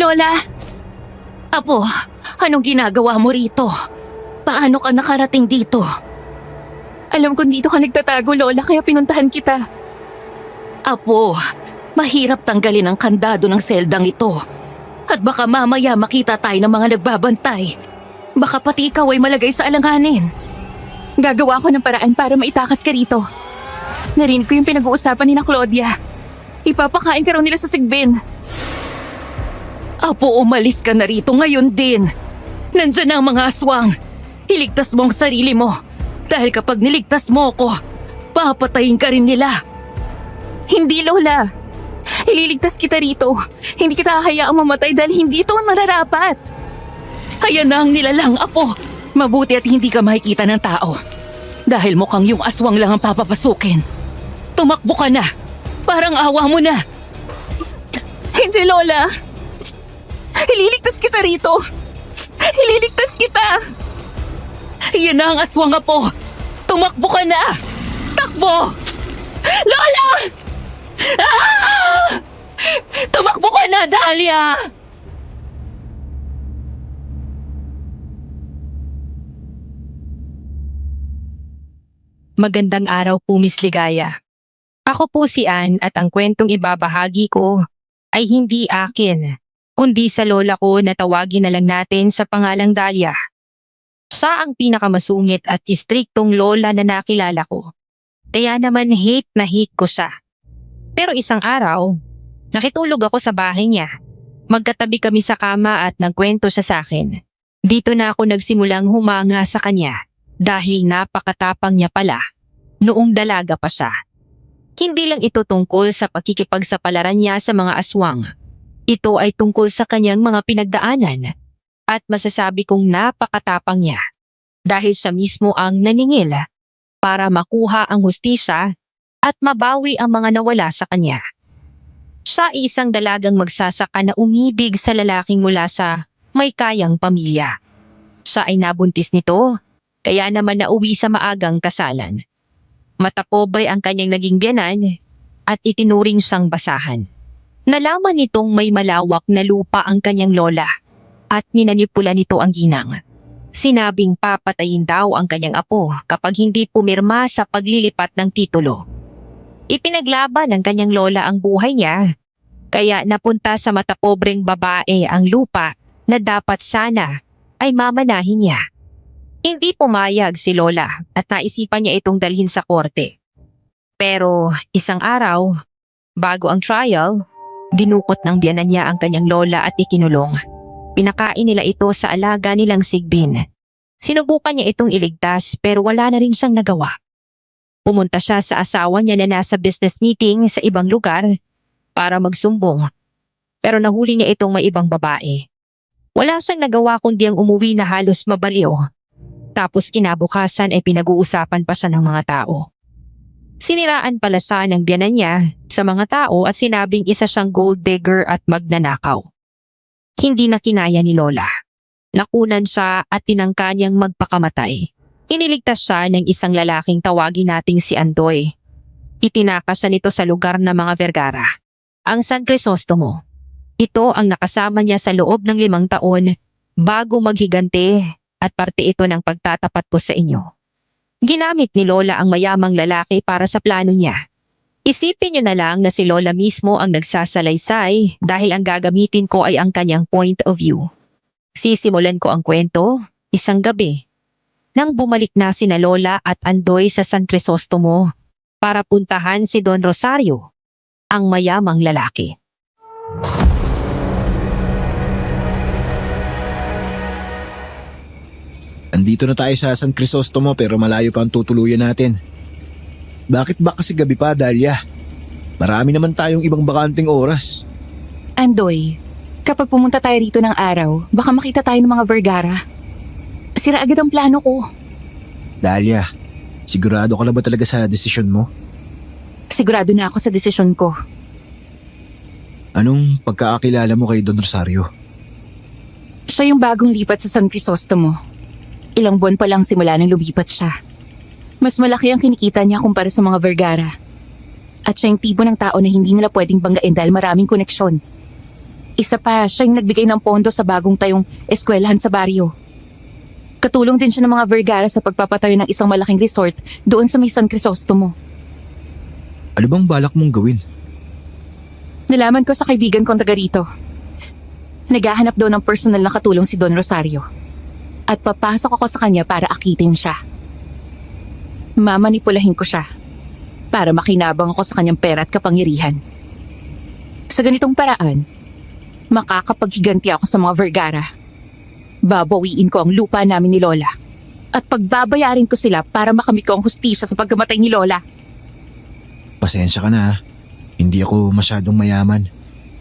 Lola! Apo, anong ginagawa mo rito? Paano ka nakarating dito? Alam kong dito ka nagtatago, Lola, kaya pinuntahan kita. Apo, mahirap tanggalin ang kandado ng seldang ito. At baka mamaya makita tayo ng mga nagbabantay. Baka pati ikaw ay malagay sa alanganin. Gagawa ko ng paraan para maitakas ka rito. Narinig ko yung pinag-uusapan ni na Claudia. Ipapakain ka raw nila sa sigbin. Apo, umalis ka na rito ngayon din. Nandyan na ang mga aswang. Iligtas mo ang sarili mo. Dahil kapag niligtas mo ko, papatayin ka rin nila. Hindi, Lola. Ililigtas kita rito. Hindi kita hahayaang mamatay dahil hindi ito ang nararapat. Ayan na ang nilalang, Apo. Mabuti at hindi ka makikita ng tao. Dahil mukhang yung aswang lang ang papapasukin. Tumakbo ka na. Parang awa mo na. Hindi, Lola. Ililigtas kita rito. Ililigtas kita. Iyan na ang aswang, Apo. Tumakbo ka na. Takbo! Lola! Ah! Tumakbo ka na, Dahlia! Magandang araw po, Miss Ligaya. Ako po si Ann at ang kwentong ibabahagi ko ay hindi akin, kundi sa lola ko na tawagin na lang natin sa pangalang Dahlia. Siya ang pinakamasungit at istriktong lola na nakilala ko. Kaya naman hate na hate ko siya. Pero isang araw, nakitulog ako sa bahay niya. Magkatabi kami sa kama at nagkwento siya sa akin. Dito na ako nagsimulang humanga sa kanya dahil napakatapang niya pala noong dalaga pa siya. Hindi lang ito tungkol sa pakikipagsapalaran niya sa mga aswang. Ito ay tungkol sa kanyang mga pinagdaanan. At masasabi kong napakatapang niya dahil siya mismo ang naningil para makuha ang hustisya at mabawi ang mga nawala sa kanya. Siya ay isang dalagang magsasaka na umibig sa lalaking mula sa may kayang pamilya. Siya ay nabuntis nito, kaya naman nauwi sa maagang kasalan. Matapobre ang kanyang naging biyanan at itinuring siyang basahan. Nalaman nitong may malawak na lupa ang kanyang lola. At minanipula nito ang ginang. Sinabing papatayin daw ang kanyang apo kapag hindi pumirma sa paglilipat ng titulo. Ipinaglaban ng kanyang lola ang buhay niya, kaya napunta sa matapobreng babae ang lupa na dapat sana ay mamanahin niya. Hindi pumayag si lola at naisipan niya itong dalhin sa korte. Pero isang araw, bago ang trial, dinukot ng biyanan niya ang kanyang lola at ikinulong. Pinakain nila ito sa alaga nilang sigbin. Sinubukan niya itong iligtas pero wala na rin siyang nagawa. Pumunta siya sa asawa niya na nasa business meeting sa ibang lugar para magsumbong. Pero nahuli niya itong may ibang babae. Wala siyang nagawa kundi ang umuwi na halos mabaliw. Tapos kinabukasan ay pinag-uusapan pa siya ng mga tao. Siniraan pala siya ng biyanan niya sa mga tao at sinabing isa siyang gold digger at magnanakaw. Hindi na kinaya ni Lola. Nakunan siya at tinangka niyang magpakamatay. Iniligtas siya ng isang lalaking tawagin nating si Andoy. Itinakas siya nito sa lugar ng mga Vergara, ang San Crisostomo. Ito ang nakasama niya sa loob ng 5 taon bago maghigante at parte ito ng pagtatapat ko sa inyo. Ginamit ni Lola ang mayamang lalaki para sa plano niya. Isipin niyo na lang na si Lola mismo ang nagsasalaysay dahil ang gagamitin ko ay ang kanyang point of view. Sisimulan ko ang kwento isang gabi. Nang bumalik na sina Lola at Andoy sa San Crisostomo para puntahan si Don Rosario, ang mayamang lalaki. Andito na tayo sa San Crisostomo pero malayo pa ang tutuluyan natin. Bakit ba kasi gabi pa, Dahlia? Marami naman tayong ibang bakanting oras. Andoy, kapag pumunta tayo rito ng araw, baka makita tayo ng mga Vergara. Sira agad ang plano ko. Dahlia, sigurado ka na ba talaga sa desisyon mo? Sigurado na ako sa desisyon ko. Anong pagkakakilala mo kay Don Rosario? Siya yung bagong lipat sa San Crisostomo. Ilang buwan pa lang simula nang lumipat siya. Mas malaki ang kinikita niya kumpara sa mga Vergara. At siya yung tipo ng tao na hindi nila pwedeng banggain dahil maraming koneksyon. Isa pa, siya yung nagbigay ng pondo sa bagong tayong eskwelahan sa baryo. Katulong din siya ng mga Vergara sa pagpapatayo ng isang malaking resort doon sa may San Crisostomo. Ano bang balak mong gawin? Nalaman ko sa kaibigan kong taga rito. Naghahanap daw ng personal na katulong si Don Rosario. At papasok ako sa kanya para akitin siya. Mamanipulahin ko siya para makinabang ako sa kanyang pera at kapangyarihan. Sa ganitong paraan, makakapaghiganti ako sa mga Vergara. Babawiin ko ang lupa namin ni Lola at pagbabayarin ko sila para makamit ko ang hustisya sa pagkamatay ni Lola. Pasensya ka na ha. Hindi ako masyadong mayaman.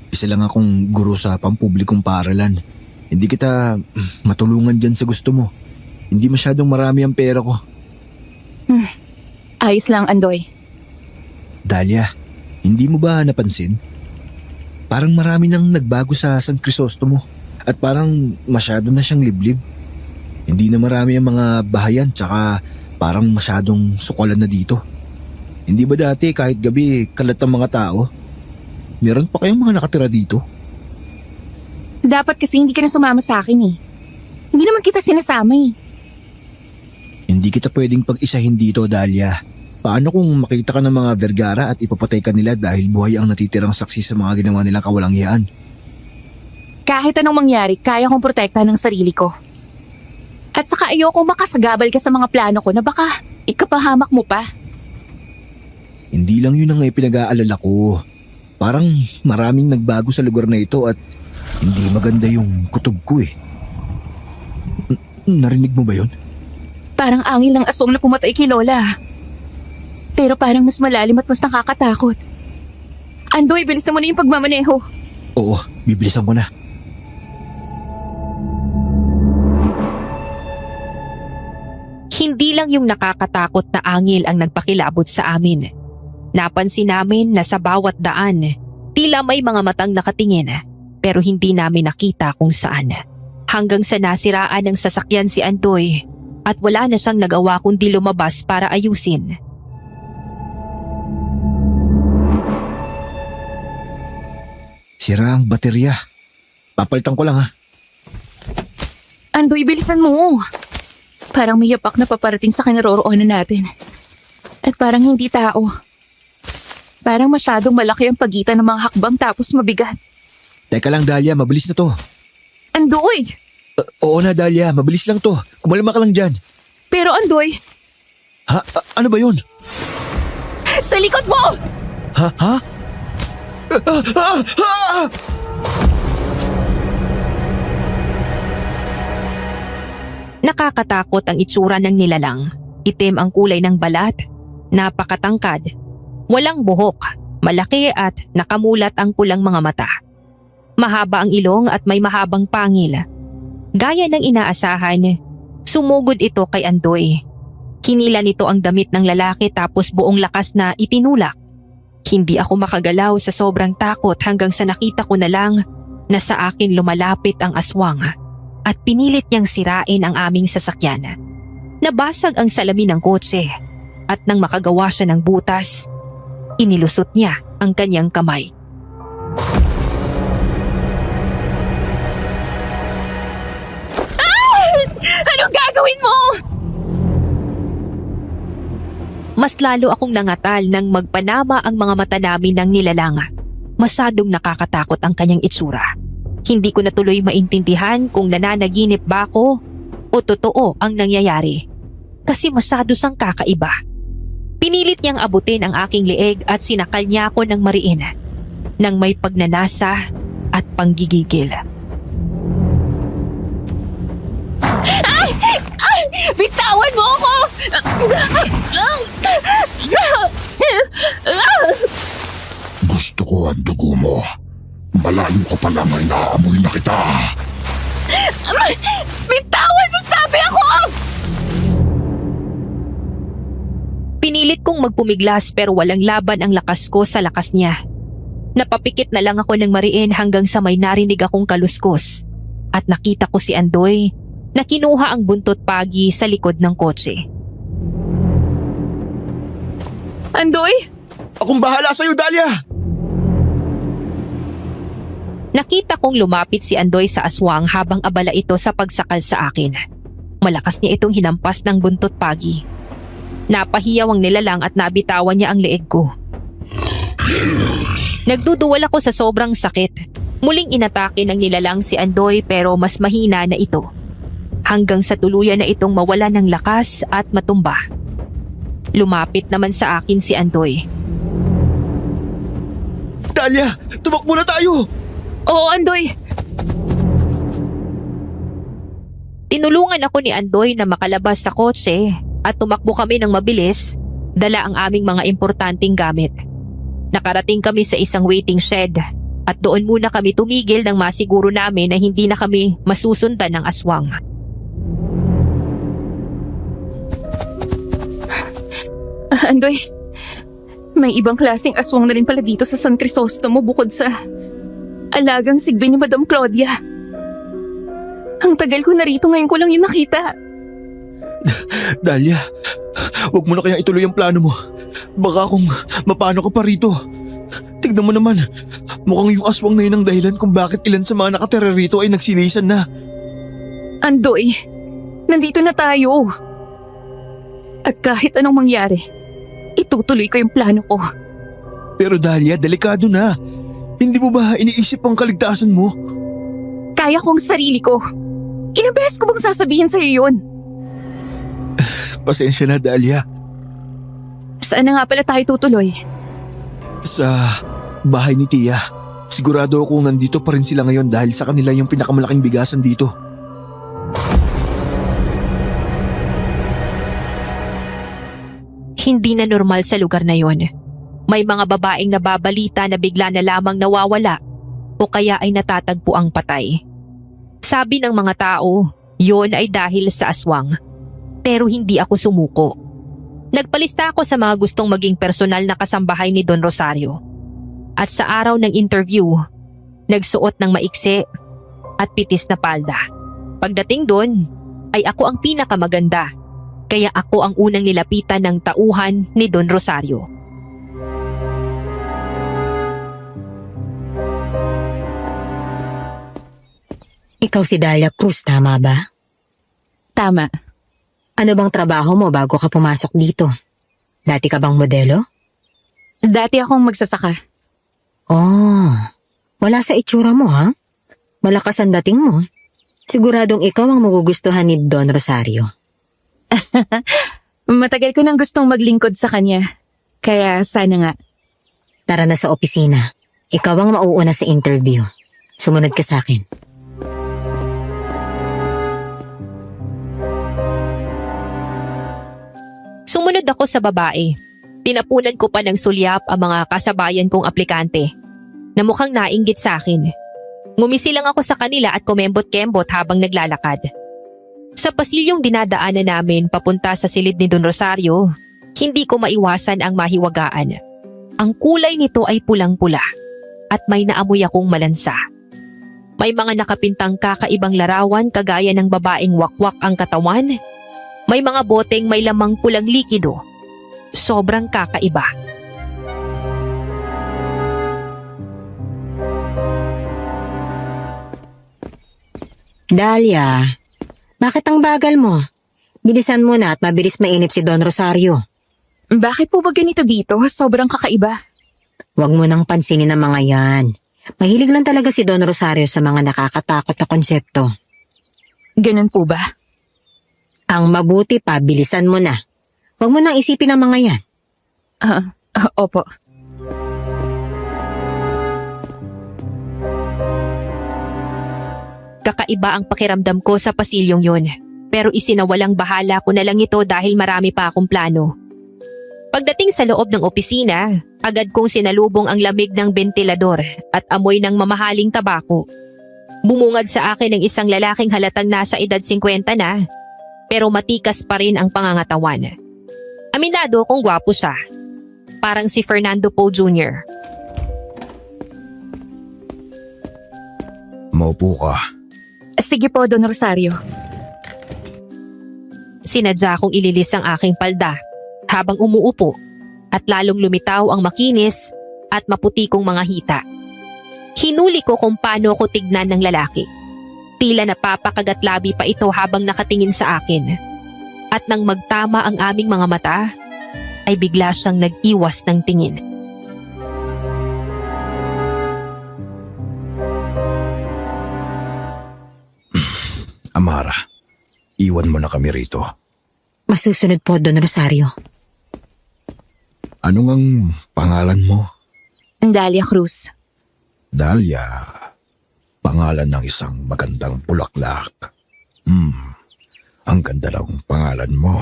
Isa lang akong guro sa pampublikong paaralan. Hindi kita matulungan dyan sa gusto mo. Hindi masyadong marami ang pera ko. Ayos lang, Andoy. Dahlia, hindi mo ba napansin? Parang marami nang nagbago sa San Crisostomo at parang masyado na siyang liblib. Hindi na marami ang mga bahayan tsaka parang masyadong sukalan na dito. Hindi ba dati kahit gabi kalat ang mga tao? Meron pa kayong mga nakatira dito? Dapat kasi hindi ka na sumama sa akin eh. Hindi naman kita sinasama eh. Hindi kita pwedeng pag-isahin dito, Dahlia. Paano kung makita ka ng mga Vergara at ipapatay ka nila dahil buhay ang natitirang saksi sa mga ginawa nilang kawalangian? Kahit anong mangyari, kaya kong protektahan ng sarili ko. At saka ayokong makasagabal ka sa mga plano ko na baka ikapahamak mo pa. Hindi lang yun ang ipinag-aalala ko. Parang maraming nagbago sa lugar na ito at hindi maganda yung kutob ko eh. Narinig mo ba yun? Parang angin ng aswang na pumatay kay Lola. Pero parang mas malalim at mas nakakatakot. Andoy, bilisan mo na yung pagmamaneho. Oo, bibilisan ko na. Hindi lang yung nakakatakot na angil ang nagpakilabot sa amin. Napansin namin na sa bawat daan, tila may mga matang nakatingin pero hindi namin nakita kung saan. Hanggang sa nasiraan ng sasakyan si Andoy at wala na siyang nagawa kundi lumabas para ayusin. Sira ang baterya. Papalitan ko lang ha. Andoy, bilisan mo. Parang may yapak na paparating sa kinaroroonan natin. At parang hindi tao. Parang masyadong malaki ang pagitan ng mga hakbang tapos mabigat. Teka lang, Dahlia, mabilis na to. Andoy! Oo na, Dahlia, mabilis lang to. Kumalma ka lang dyan. Pero Andoy, Ha? Ano ba yun? sa likod mo! Ha? Ha? Nakakatakot ang itsura ng nilalang. Itim ang kulay ng balat, napakatangkad, walang buhok, malaki at nakamulat ang pulang mga mata. Mahaba ang ilong at may mahabang pangil. Gaya ng inaasahan, sumugod ito kay Andoy. Kinila nito ang damit ng lalaki tapos buong lakas na itinulak. Hindi ako makagalaw sa sobrang takot hanggang sa nakita ko na lang na sa akin lumalapit ang aswang at pinilit niyang sirain ang aming sasakyan. Nabasag ang salamin ng kotse at nang makagawa siya ng butas, inilusot niya ang kanyang kamay. Anong gagawin mo? Mas lalo akong nangatal nang magpanama ang mga mata namin ng nilalang. Masyadong nakakatakot ang kanyang itsura. Hindi ko na tuloy maintindihan kung nananaginip ba ako o totoo ang nangyayari. Kasi masyado siyang kakaiba. Pinilit niyang abutin ang aking leeg at sinakal niya ako ng mariin nang may pagnanasa at panggigigil. Ay! Ay! Bitawan mo ako! Gusto ko ang dugo mo. Malayo ka pa lang ay naamoy na kita. Bitawan mo, sabi ako! Pinilit kong magpumiglas pero walang laban ang lakas ko sa lakas niya. Napapikit na lang ako ng mariin hanggang sa may narinig akong kaluskos at nakita ko si Andoy na kinuha ang buntot pagi sa likod ng kotse. Andoy? Akong bahala sa'yo, Dahlia! Nakita kong lumapit si Andoy sa aswang habang abala ito sa pagsakal sa akin. Malakas niya itong hinampas ng buntot pagi. Napahiyaw ang nilalang at nabitawan niya ang leeg ko. Nagduduwal ako sa sobrang sakit. Muling inatake ng nilalang si Andoy pero mas mahina na ito. Hanggang sa tuluyan na itong mawala ng lakas at matumba. Lumapit naman sa akin si Andoy. Dahlia, tumakbo na tayo! Oo, Andoy! Tinulungan ako ni Andoy na makalabas sa kotse at tumakbo kami ng mabilis, dala ang aming mga importanteng gamit. Nakarating kami sa isang waiting shed at doon muna kami tumigil nang masiguro namin na hindi na kami masusundan ng aswang. Andoy, may ibang klaseng aswang na rin pala dito sa San Crisostomo bukod sa alagang sigbi ni Madam Claudia. Ang tagal ko na rito, ngayon ko lang yun nakita. Dahlia, huwag mo na kaya ituloy ang plano mo. Baka kung mapano ka pa rito. Tignan mo naman, mukhang yung aswang na yun ang dahilan kung bakit ilan sa mga nakatira rito ay nagsilisan na. Andoy, nandito na tayo. At kahit anong mangyari, itutuloy ko yung plano ko. Pero Dahlia, delikado na. Hindi mo ba iniisip ang kaligtasan mo? Kaya kong sarili ko. Ilang beses ko bang sasabihin sa'yo yun? Pasensya na, Dahlia. Saan na nga pala tayo tutuloy? Sa bahay ni Tia. Sigurado akong nandito pa rin sila ngayon dahil sa kanila yung pinakamalaking bigasan dito. Hindi na normal sa lugar na yon. May mga babaeng nababalita na bigla na lamang nawawala o kaya ay natatagpo ang patay. Sabi ng mga tao, yon ay dahil sa aswang. Pero hindi ako sumuko. Nagpalista ako sa mga gustong maging personal na kasambahay ni Don Rosario. At sa araw ng interview, nagsuot ng maiksi at pitis na palda. Pagdating doon, ay ako ang pinakamaganda. Kaya ako ang unang nilapitan ng tauhan ni Don Rosario. Ikaw si Dahlia Cruz, tama ba? Tama. Ano bang trabaho mo bago ka pumasok dito? Dati ka bang modelo? Dati akong magsasaka. Oh, wala sa itsura mo ha? Malakas ang dating mo. Siguradong ikaw ang magugustuhan ni Don Rosario. Matagal ko nang gustong maglingkod sa kanya. Kaya sana nga. Tara na sa opisina. Ikaw ang mauuna sa interview. Sumunod ka sa akin. Sumunod ako sa babae. Tinapunan ko pa ng sulyap ang mga kasabayan kong aplikante na mukhang nainggit sa akin. Ngumisi lang ako sa kanila at kumembot-kembot habang naglalakad. Sa pasilyong dinadaanan namin papunta sa silid ni Don Rosario, hindi ko maiwasan ang mahiwagaan. Ang kulay nito ay pulang-pula at may naamoy akong malansa. May mga nakapintang kakaibang larawan kagaya ng babaeng wakwak ang katawan. May mga boteng may lamang pulang likido. Sobrang kakaiba. Dahlia, bakit ang bagal mo? Bilisan mo na at mabilis mainip si Don Rosario. Bakit po ba ganito dito? Sobrang kakaiba. Huwag mo nang pansinin ang mga yan. Mahilig lang talaga si Don Rosario sa mga nakakatakot na konsepto. Ganun po ba? Ang mabuti pa, bilisan mo na. Huwag mo nang isipin ang mga yan. Opo. Kakaiba ang pakiramdam ko sa pasilyong yun. Pero isinawalang bahala ko na lang ito dahil marami pa akong plano. Pagdating sa loob ng opisina, agad kong sinalubong ang lamig ng bentilador at amoy ng mamahaling tabako. Bumungad sa akin ng isang lalaking halatang nasa edad 50 na, pero matikas pa rin ang pangangatawan. Aminado kong gwapo siya. Parang si Fernando Poe Jr. Maupo ka. Sige po, Don Rosario. Sinadya kong ililis ang aking palda habang umuupo at lalong lumitaw ang makinis at maputi kong mga hita. Hinuli ko kung paano ko tignan ng lalaki. Tila napapakagat labi pa ito habang nakatingin sa akin. At nang magtama ang aming mga mata, ay bigla siyang nag-iwas ng tingin. Amara, iwan mo na kami rito. Masusunod po, Don Rosario. Ano ngang pangalan mo? Dalia Cruz. Dahlia, pangalan ng isang magandang bulaklak. Ang ganda ng pangalan mo.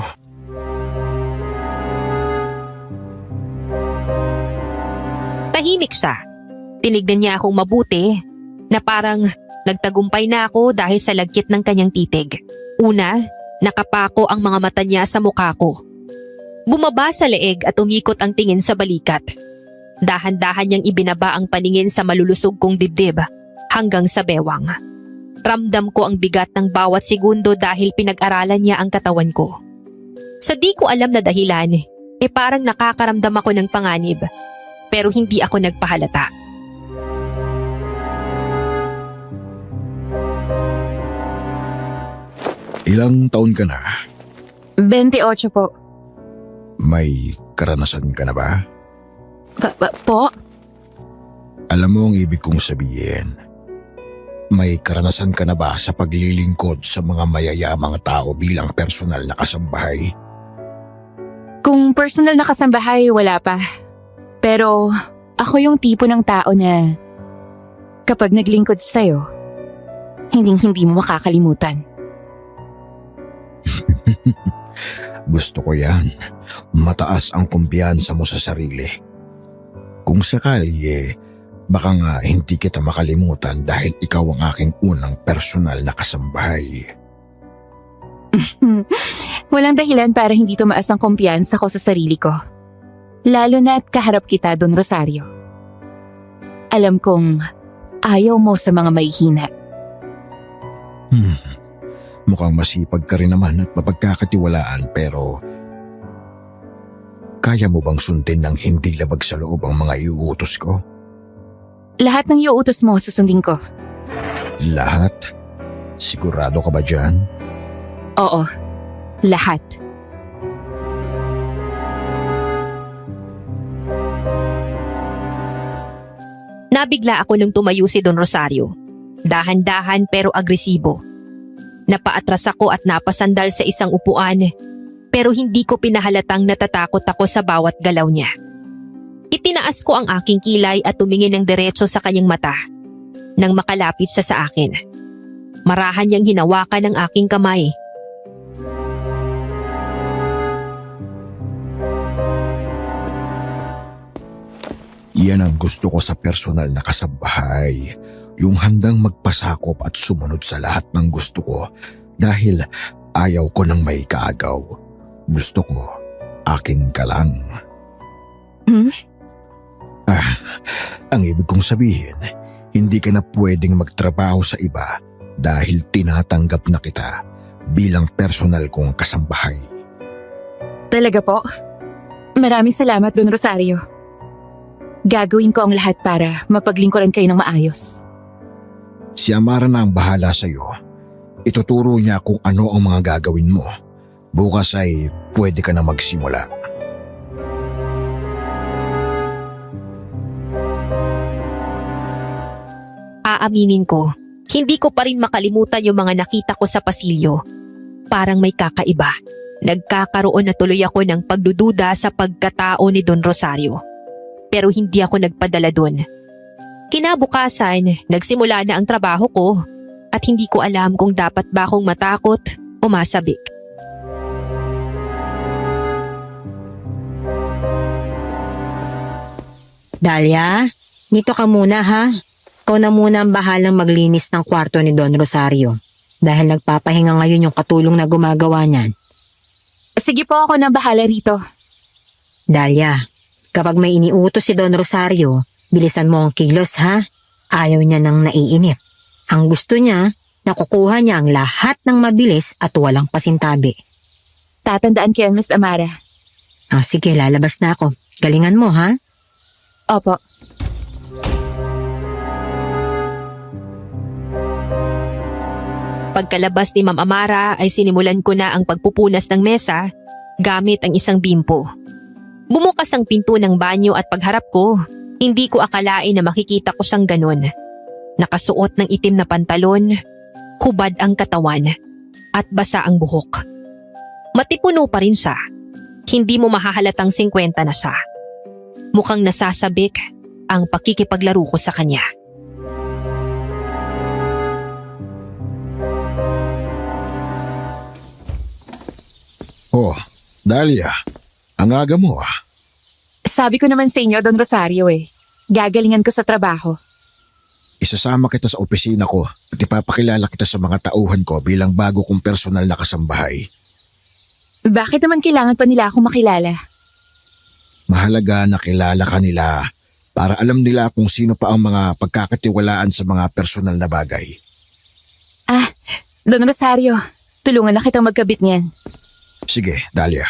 Tahimik siya. Tinignan niya akong mabuti na parang nagtagumpay na ako dahil sa lagkit ng kanyang titig. Una, nakapako ang mga mata niya sa mukha ko. Bumaba sa leeg at umikot ang tingin sa balikat. Dahan-dahan niyang ibinaba ang paningin sa malulusog kong dibdib hanggang sa bewang. Ramdam ko ang bigat ng bawat segundo dahil pinag-aralan niya ang katawan ko. Sa di ko alam na dahilan, parang nakakaramdam ako ng panganib. Pero hindi ako nagpahalata. Ilang taon ka na? 28 po. May karanasan ka na ba? Po? Alam mo ang ibig kong sabihin. May karanasan ka na ba sa paglilingkod sa mga mayayamang tao bilang personal na kasambahay? Kung personal na kasambahay, wala pa. Pero ako yung tipo ng tao na kapag naglingkod sa'yo, hindi mo makakalimutan. Gusto ko yan. Mataas ang kumpiyansa mo sa sarili. Kung sakali baka nga hindi kita makalimutan dahil ikaw ang aking unang personal na kasambahay. Walang dahilan para hindi tumaas ang kumpiyansa ko sa sarili ko. Lalo na't kaharap kita, Don Rosario. Alam kong ayaw mo sa mga mahihina. Mukhang masipag ka rin naman at mapagkakatiwalaan pero kaya mo bang sundin ng hindi labag sa loob ang mga iuutos ko? Lahat ng iuutos mo, susundin ko. Lahat? Sigurado ka ba dyan? Oo, lahat. Nabigla ako nung tumayo si Don Rosario. Dahan-dahan pero agresibo. Napaatras ako at napasandal sa isang upuan pero hindi ko pinahalatang natatakot ako sa bawat galaw niya. Itinaas ko ang aking kilay at tumingin ng diretso sa kanyang mata nang makalapit siya sa akin. Marahan niyang hinawakan ang aking kamay. Yan ang gusto ko sa personal na kasambahay. Yung handang magpasakop at sumunod sa lahat ng gusto ko dahil ayaw ko ng may kaagaw. Gusto ko, aking ka lang. Ang ibig kong sabihin, hindi ka na pwedeng magtrabaho sa iba dahil tinatanggap na kita bilang personal kong kasambahay. Talaga po? Maraming salamat, Don Rosario. Gagawin ko ang lahat para mapaglingkuran kayo ng maayos. Si Amara na ang bahala sa iyo. Ituturo niya kung ano ang mga gagawin mo. Bukas ay pwede ka na magsimula. Aaminin ko, hindi ko pa rin makalimutan yung mga nakita ko sa pasilyo. Parang may kakaiba. Nagkakaroon na tuloy ako ng pagdududa sa pagkatao ni Don Rosario. Pero hindi ako nagpadala dun. Kinabukasan, nagsimula na ang trabaho ko at hindi ko alam kung dapat ba akong matakot o masabik. Dalia, dito ka muna ha. Ikaw na muna ang bahalang maglinis ng kwarto ni Don Rosario. Dahil nagpapahinga ngayon yung katulong na gumagawa niyan. Sige po, ako na bahala rito. Dalia, kapag may iniutos si Don Rosario, bilisan mo ang kilos ha. Ayaw niya nang naiinip. Ang gusto niya, nakukuha niya ang lahat ng mabilis at walang pasintabi. Tatandaan ko yan, Miss Amara. Sige, lalabas na ako. Galingan mo ha. Opo. Pagkalabas ni Ma'am Amara ay sinimulan ko na ang pagpupunas ng mesa gamit ang isang bimpo. Bumukas ang pinto ng banyo at pagharap ko, hindi ko akalain na makikita ko siyang ganon. Nakasuot ng itim na pantalon, hubad ang katawan, at basa ang buhok. Matipuno pa rin siya. Hindi mo mahahalatang 50 na siya. Mukhang nasasabik ang pakikipaglaro ko sa kanya. Oh, Dahlia, ang aga mo ah. Sabi ko naman sa inyo, Don Rosario Gagalingan ko sa trabaho. Isasama kita sa opisina ko at ipapakilala kita sa mga tauhan ko bilang bago kong personal na kasambahay. Bakit naman kailangan pa nila akong makilala? Mahalaga na kilala ka nila para alam nila kung sino pa ang mga pagkakatiwalaan sa mga personal na bagay. Don Rosario, tulungan na kitang magkabit niyan. Sige, Dahlia.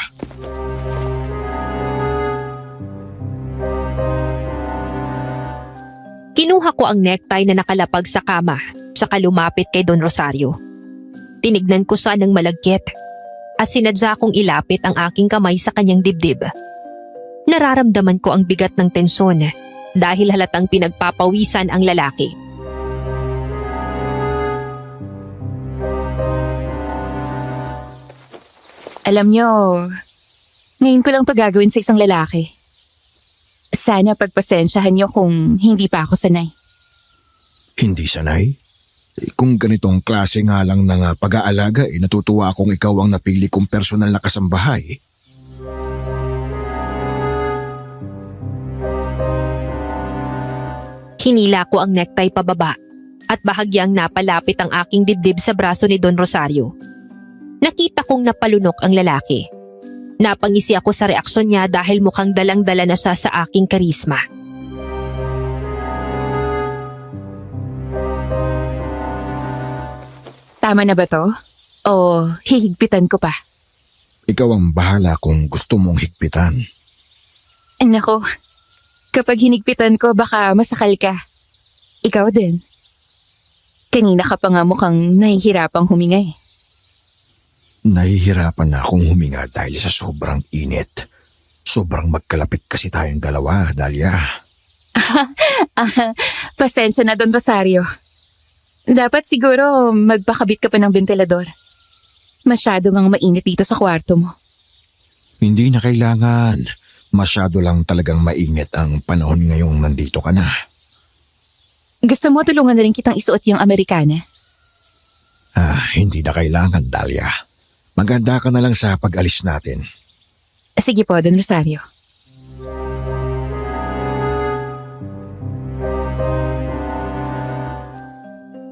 Kinuha ko ang necktie na nakalapag sa kama, tsaka lumapit kay Don Rosario. Tinignan ko siya ng malagkit at sinadya kong ilapit ang aking kamay sa kanyang dibdib. Nararamdaman ko ang bigat ng tensyon dahil halatang pinagpapawisan ang lalaki. Alam nyo, ngayon ko lang to gagawin sa isang lalaki. Sana pagpasensyahan nyo kung hindi pa ako sanay. Hindi sanay? Kung ganitong klase nga lang ng pag-aalaga, natutuwa akong ikaw ang napili kong personal na kasambahay. Hinila ko ang necktie pababa at bahagyang napalapit ang aking dibdib sa braso ni Don Rosario. Nakita kong napalunok ang lalaki. Napangisi ako sa reaksyon niya dahil mukhang dalang-dala na siya sa aking karisma. Tama na ba to? O hihigpitan ko pa? Ikaw ang bahala kung gusto mong higpitan. Nako, kapag hinigpitan ko baka masakal ka. Ikaw din. Kanina ka pa nga mukhang nahihirapang huminga Nahihirapan na akong huminga dahil sa sobrang init. Sobrang magkalapit kasi tayong dalawa, Dahlia. Pasensya na, Don Rosario. Dapat siguro magpakabit ka pa ng ventilador. Masyado ngang mainit dito sa kwarto mo. Hindi na kailangan. Masyado lang talagang mainit ang panahon ngayong nandito ka na. Gusto mo tulungan na rin kitang isuot yung Amerikana? Hindi na kailangan, Dahlia. Maganda ka na lang sa pag-alis natin. Sige po, Don Rosario.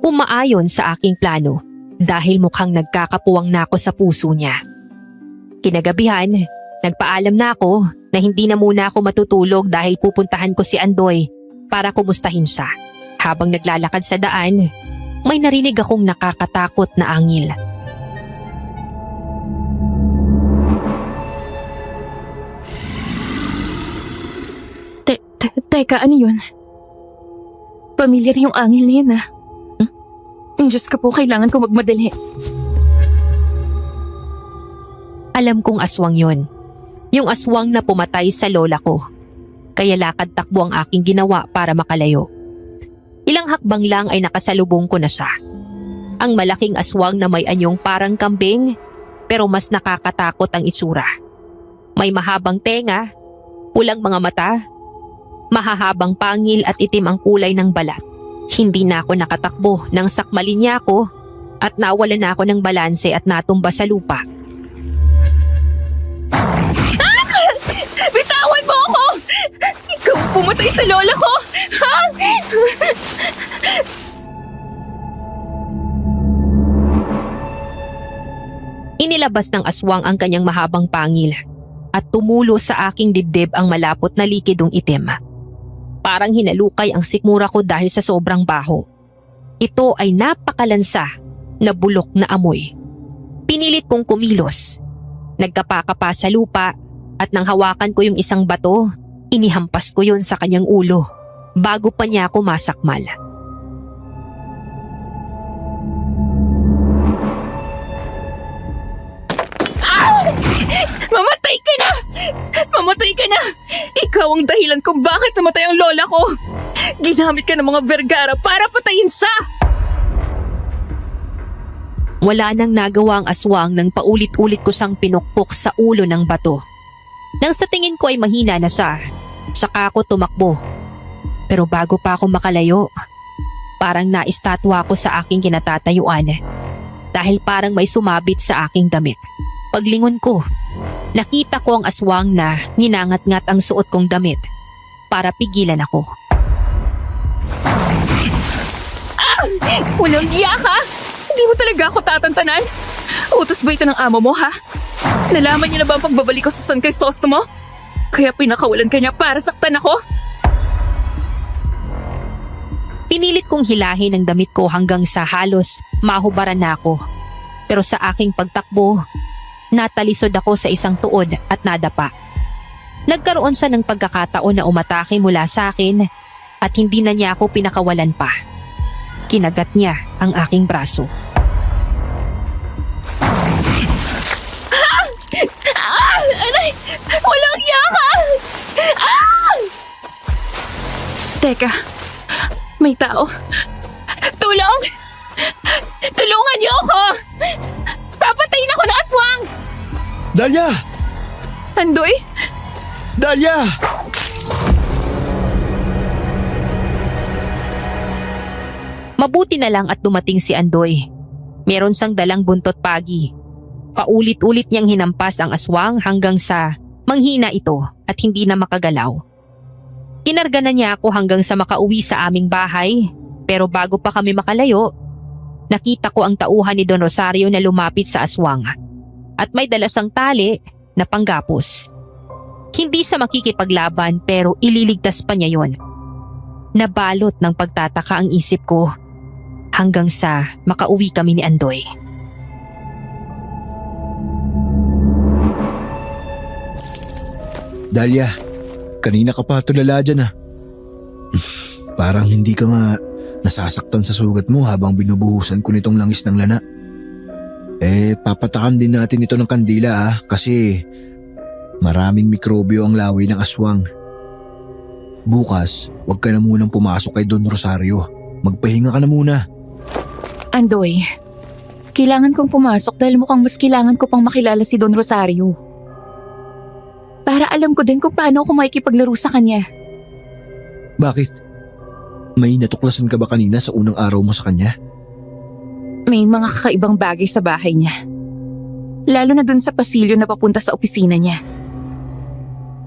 Umaayon sa aking plano dahil mukhang nagkakapuwang na ako sa puso niya. Kinagabihan, nagpaalam na ako na hindi na muna ako matutulog dahil pupuntahan ko si Andoy para kumustahin siya. Habang naglalakad sa daan, may narinig akong nakakatakot na angil. Teka, ano yun? Pamilyar yung angil na yun Diyos ko po, kailangan ko magmadali. Alam kong aswang yon. Yung aswang na pumatay sa lola ko. Kaya lakad takbo ang aking ginawa para makalayo. Ilang hakbang lang ay nakasalubong ko na siya. Ang malaking aswang na may anyong parang kambing, pero mas nakakatakot ang itsura. May mahabang tenga, pulang mga mata, mahahabang pangil at itim ang kulay ng balat. Hindi na ako nakatakbo nang sakmalin niya ako at nawalan na ako ng balanse at natumba sa lupa. Bitawan mo ako! Ikaw ang pumatay sa lola ko! Inilabas ng aswang ang kanyang mahabang pangil at tumulo sa aking dibdib ang malapot na likidong itim. Parang hinalukay ang sikmura ko dahil sa sobrang baho. Ito ay napakalansa na bulok na amoy. Pinilit kong kumilos. Nagkapakapa sa lupa at nang hawakan ko yung isang bato, inihampas ko yun sa kanyang ulo bago pa niya ako masakmal. ka na! Ikaw ang dahilan kung bakit namatay ang lola ko! Ginamit ka ng mga Vergara para patayin siya! Wala nang nagawa ang aswang nang paulit-ulit ko siyang pinukpok sa ulo ng bato. Nang sa tingin ko ay mahina na siya, saka ako tumakbo. Pero bago pa ako makalayo, parang naistatwa ako sa aking kinatatayuan dahil parang may sumabit sa aking damit. Paglingon ko, nakita ko ang aswang na ninangat-ngat ang suot kong damit para pigilan ako. Walang iya ka! Hindi mo talaga ako tatantanan? Utos ba ito ng amo mo, ha? Nalaman niya na ba ang pagbabalik ko sa San Crisostomo? Kaya pinakawalan ka niya para saktan ako? Pinilit kong hilahin ang damit ko hanggang sa halos mahubaran na ako. Pero sa aking pagtakbo, natalisod ako sa isang tuod at nadapa. Nagkaroon siya ng pagkakataon na umatake mula sa akin at hindi na niya ako pinakawalan pa. Kinagat niya ang aking braso. Aray! Walang iya ka! Teka, may tao. Tulong! Tulungan niyo ako! Papatayin ako ng aswang! Dahlia! Andoy? Dahlia! Mabuti na lang at dumating si Andoy. Meron siyang dalang buntot pagi. Paulit-ulit niyang hinampas ang aswang hanggang sa manghina ito at hindi na makagalaw. Kinarga na niya ako hanggang sa makauwi sa aming bahay, pero bago pa kami makalayo, nakita ko ang tauhan ni Don Rosario na lumapit sa aswang at may dala siyang tali na panggapos. Hindi siya makikipaglaban pero ililigtas pa niya yon. Nabalot ng pagtataka ang isip ko hanggang sa makauwi kami ni Andoy. Dahlia, kanina ka pa tulala dyan ah. Parang hindi ka nga nasasaktan sa sugat mo habang binubuhusan ko nitong langis ng lana. Papatakan din natin ito ng kandila kasi maraming mikrobyo ang laway ng aswang. Bukas, huwag ka na munang pumasok kay Don Rosario. Magpahinga ka na muna. Andoy, kailangan kong pumasok dahil mukhang mas kailangan ko pang makilala si Don Rosario. Para alam ko din kung paano ako makikipaglaro sa kanya. Bakit? May natuklasan ka ba kanina sa unang araw mo sa kanya? May mga kakaibang bagay sa bahay niya. Lalo na dun sa pasilyo na papunta sa opisina niya.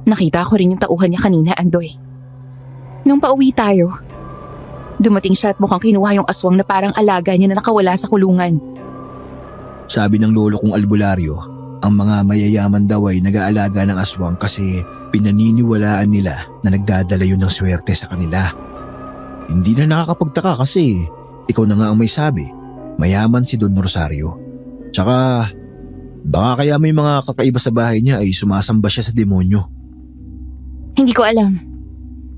Nakita ko rin yung tauhan niya kanina, Andoy. Nung pauwi tayo, dumating siya at mukhang kinuha yung aswang na parang alaga niya na nakawala sa kulungan. Sabi ng lolo kong albularyo, ang mga mayayaman daw ay nag-aalaga ng aswang kasi pinaniniwalaan nila na nagdadala yun ng swerte sa kanila. Hindi na nakakapagtaka kasi ikaw na nga ang may sabi, mayaman si Don Rosario. Tsaka baka kaya may mga kakaiba sa bahay niya ay sumasamba siya sa demonyo. Hindi ko alam.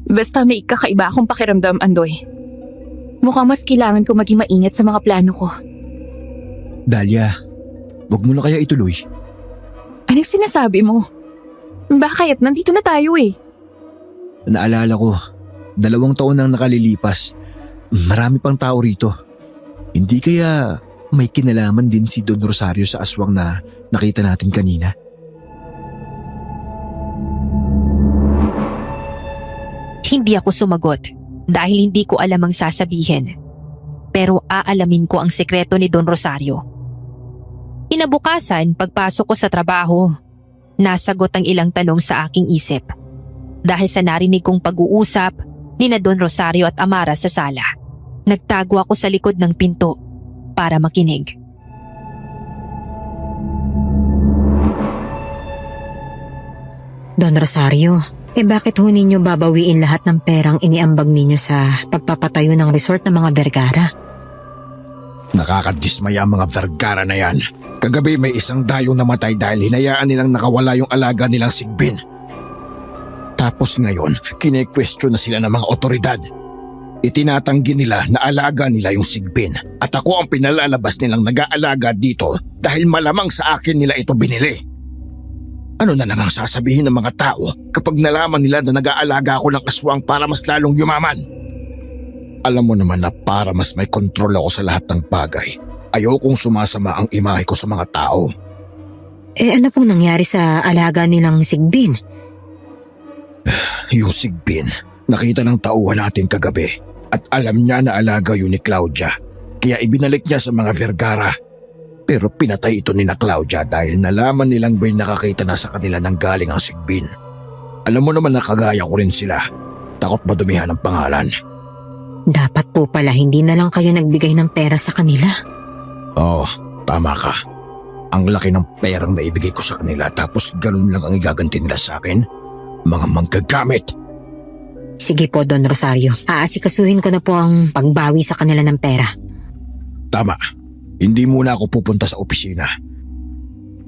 Basta may kakaiba akong pakiramdam, Andoy. Mukhang mas kailangan ko maging maingat sa mga plano ko. Dahlia, wag mo na kaya ituloy. Anong sinasabi mo? Bakit? Nandito na tayo eh. Naalala ko, 2 taon nang nakalilipas. Marami pang tao rito. Hindi kaya may kinalaman din si Don Rosario sa aswang na nakita natin kanina? Hindi ako sumagot dahil hindi ko alam ang sasabihin. Pero aalamin ko ang sekreto ni Don Rosario. Kinabukasan, pagpasok ko sa trabaho, nasagot ang ilang tanong sa aking isip. Dahil sa narinig kong pag-uusap ni na Don Rosario at Amara sa sala, nagtago ako sa likod ng pinto para makinig. Don Rosario, bakit ho ninyo babawiin lahat ng perang iniambag ninyo sa pagpapatayo ng resort ng mga Vergara? Nakakadismaya ang mga Vergara na yan. Kagabi may isang dayong namatay dahil hinayaan nilang nakawala yung alaga nilang Sigbin. Tapos ngayon, kine-question na sila ng mga otoridad. Itinatanggi nila na alaga nila yung Sigbin at ako ang pinalalabas nilang nag-aalaga dito dahil malamang sa akin nila ito binili. Ano na lang ang sasabihin ng mga tao kapag nalaman nila na nag-aalaga ako ng aswang para mas lalong yumaman? Alam mo naman na para mas may kontrol ako sa lahat ng bagay, ayokong sumasama ang imahe ko sa mga tao. Ano pong nangyari sa alaga nilang Sigbin? Yung Sigbin, nakita ng tauhan natin kagabi at alam niya na alaga yun ni Claudia, kaya ibinalik niya sa mga Vergara. Pero pinatay ito ni na Claudia dahil nalaman nilang may nakakita na sa kanila nang galing ang Sigbin. Alam mo naman na kagaya ko rin sila. Takot madumihan ang pangalan. Dapat po pala hindi na lang kayo nagbigay ng pera sa kanila. Oo, tama ka. Ang laki ng perang naibigay ko sa kanila tapos ganun lang ang igaganti nila sa akin. Mga manggagamit. Sige po, Don Rosario. Aasikasuhin ko na po ang pagbawi sa kanila ng pera. Tama. Hindi muna ako pupunta sa opisina.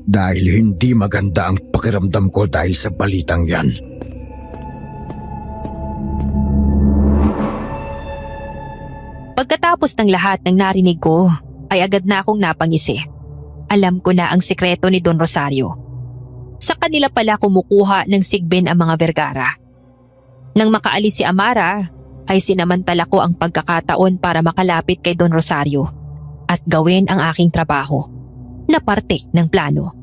Dahil hindi maganda ang pakiramdam ko dahil sa balitang yan. Pagkatapos ng lahat ng narinig ko, ay agad na akong napangisi. Alam ko na ang sikreto ni Don Rosario. Sa kanila pala kumukuha ng Sigbin ang mga Vergara. Nang makaalis si Amara, ay sinamantala ko ang pagkakataon para makalapit kay Don Rosario at gawin ang aking trabaho na parte ng plano.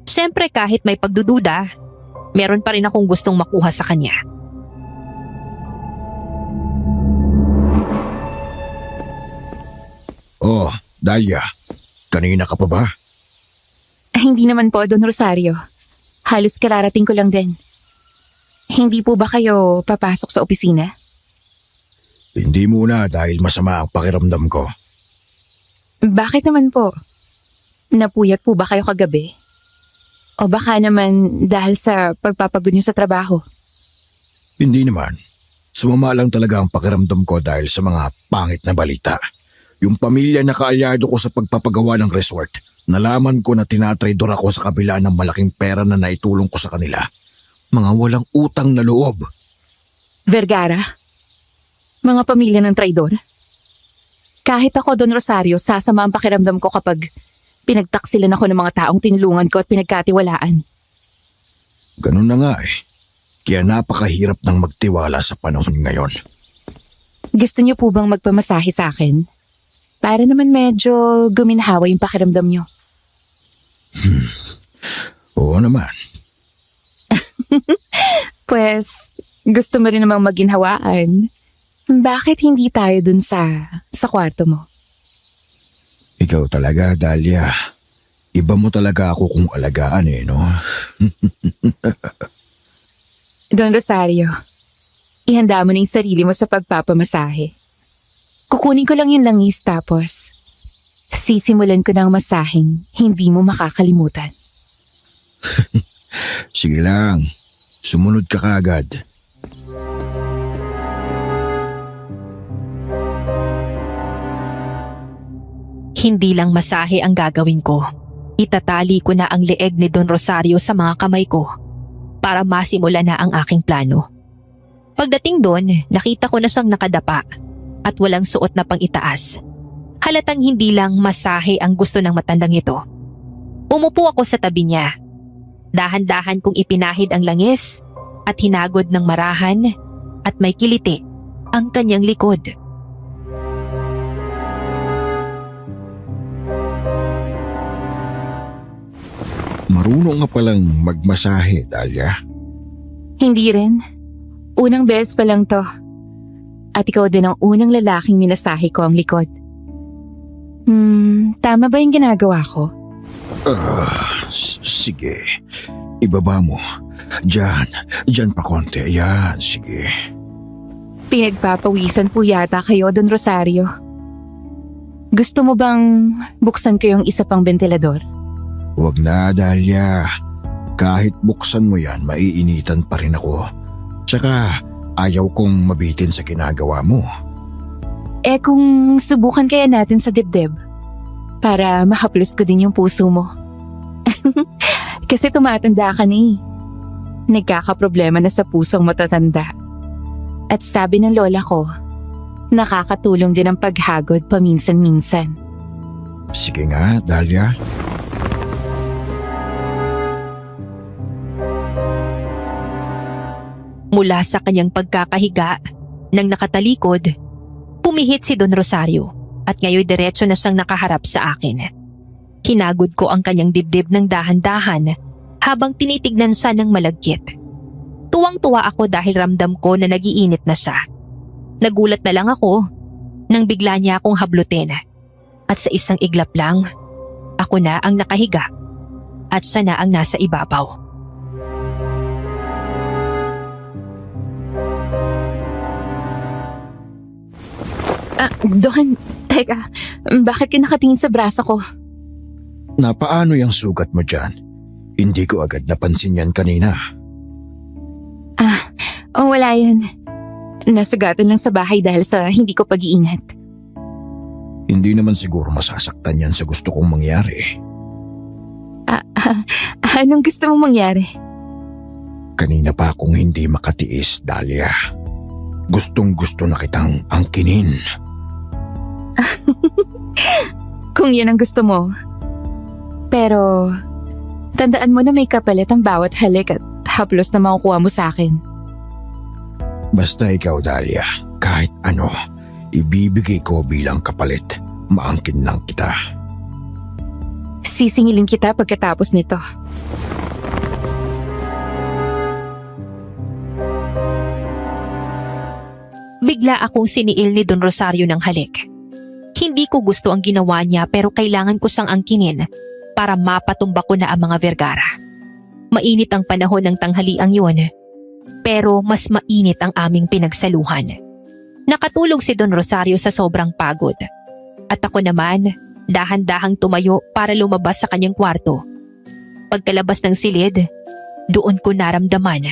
Siyempre kahit may pagdududa, meron pa rin akong gustong makuha sa kanya. Oh, Dahlia, kanina ka pa ba? Hindi naman po, Don Rosario. Halos kararating ko lang din. Hindi po ba kayo papasok sa opisina? Hindi muna dahil masama ang pakiramdam ko. Bakit naman po? Napuyat po ba kayo kagabi? O baka naman dahil sa pagpapagod niyo sa trabaho? Hindi naman. Sumama lang talaga ang pakiramdam ko dahil sa mga pangit na balita. Yung pamilya na kaalyado ko sa pagpapagawa ng resort, nalaman ko na tinatraidor ako sa kabila ng malaking pera na naitulong ko sa kanila. Mga walang utang na loob. Vergara? Mga pamilya ng traidor? Kahit ako, Don Rosario, sasama ang pakiramdam ko kapag pinagtaksilan ako ng mga taong tinulungan ko at pinagkatiwalaan. Ganun na nga eh. Kaya napakahirap ng magtiwala sa panahon ngayon. Gusto niyo po bang magpamasahe sa akin? Para naman medyo guminhawa yung pakiramdam niyo. Oo naman. Pues, gusto mo rin namang maginhawaan. Bakit hindi tayo dun sa kwarto mo? Ikaw talaga, Dahlia. Iba mo talaga ako kung alagaan eh, no? Don Rosario, ihanda mo na yung sarili mo sa pagpapamasahe. Kukunin ko lang yung langis tapos sisimulan ko ng masaheng hindi mo makakalimutan. Sige lang. Sumunod ka kaagad. Hindi lang masahe ang gagawin ko. Itatali ko na ang leeg ni Don Rosario sa mga kamay ko para masimula na ang aking plano. Pagdating doon, nakita ko na siyang nakadapa at walang suot na pang-itaas. Halatang hindi lang masahe ang gusto ng matandang ito. Umupo ako sa tabi niya. Dahan-dahan kong ipinahid ang langis at hinagod ng marahan at may kiliti ang kanyang likod. Marunong nga palang magmasahe, Dahlia. Hindi rin. Unang beses pa lang to. At ikaw din ang unang lalaking minasahe ko ang likod. Tama ba yung ginagawa ko? Sige. Ibaba mo. Diyan pa konti. Ayan, sige. Pinagpapawisan po yata kayo, Don Rosario. Gusto mo bang buksan ko yung isa pang ventilador? Huwag na, Dahlia. Kahit buksan mo yan, maiinitan pa rin ako. Tsaka, ayaw kong mabitin sa ginagawa mo. Kung subukan kaya natin sa dibdib, para mahaplos ko din yung puso mo. Kasi tumatanda ka na eh. Nagkakaproblema na sa pusong matatanda. At sabi ng lola ko, nakakatulong din ang paghagod paminsan-minsan. Sige nga, Dahlia. Mula sa kanyang pagkakahiga, nang nakatalikod, pumihit si Don Rosario at ngayon diretso na siyang nakaharap sa akin. Hinagod ko ang kanyang dibdib ng dahan-dahan habang tinitignan siya ng malagkit. Tuwang-tuwa ako dahil ramdam ko na nagiinit na siya. Nagulat na lang ako nang bigla niya akong hablutin. At sa isang iglap lang, ako na ang nakahiga at siya na ang nasa ibabaw. Don, teka, bakit ka nakatingin sa braso ko? Napaano yung sugat mo dyan? Hindi ko agad napansin yan kanina. Wala yan. Nasugatan lang sa bahay dahil sa hindi ko pag-iingat. Hindi naman siguro masasaktan yan sa gusto kong mangyari. Anong gusto mong mangyari? Kanina pa akong hindi makatiis, Dahlia. Gustong-gusto na kitang angkinin. Kung yan ang gusto mo. Pero, tandaan mo na may kapalit ang bawat halik at haplos na makukuha mo sa akin. Basta ikaw, Dahlia, kahit ano, ibibigay ko bilang kapalit. Maangkin lang kita. Sisingilin kita pagkatapos nito. Bigla akong siniil ni Don Rosario ng halik. Hindi ko gusto ang ginawa niya pero kailangan ko siyang angkinin para mapatumba ko na ang mga Vergara. Mainit ang panahon ng tanghaliang yun, pero mas mainit ang aming pinagsaluhan. Nakatulog si Don Rosario sa sobrang pagod. At ako naman, dahan-dahang tumayo para lumabas sa kanyang kwarto. Pagkalabas ng silid, doon ko naramdaman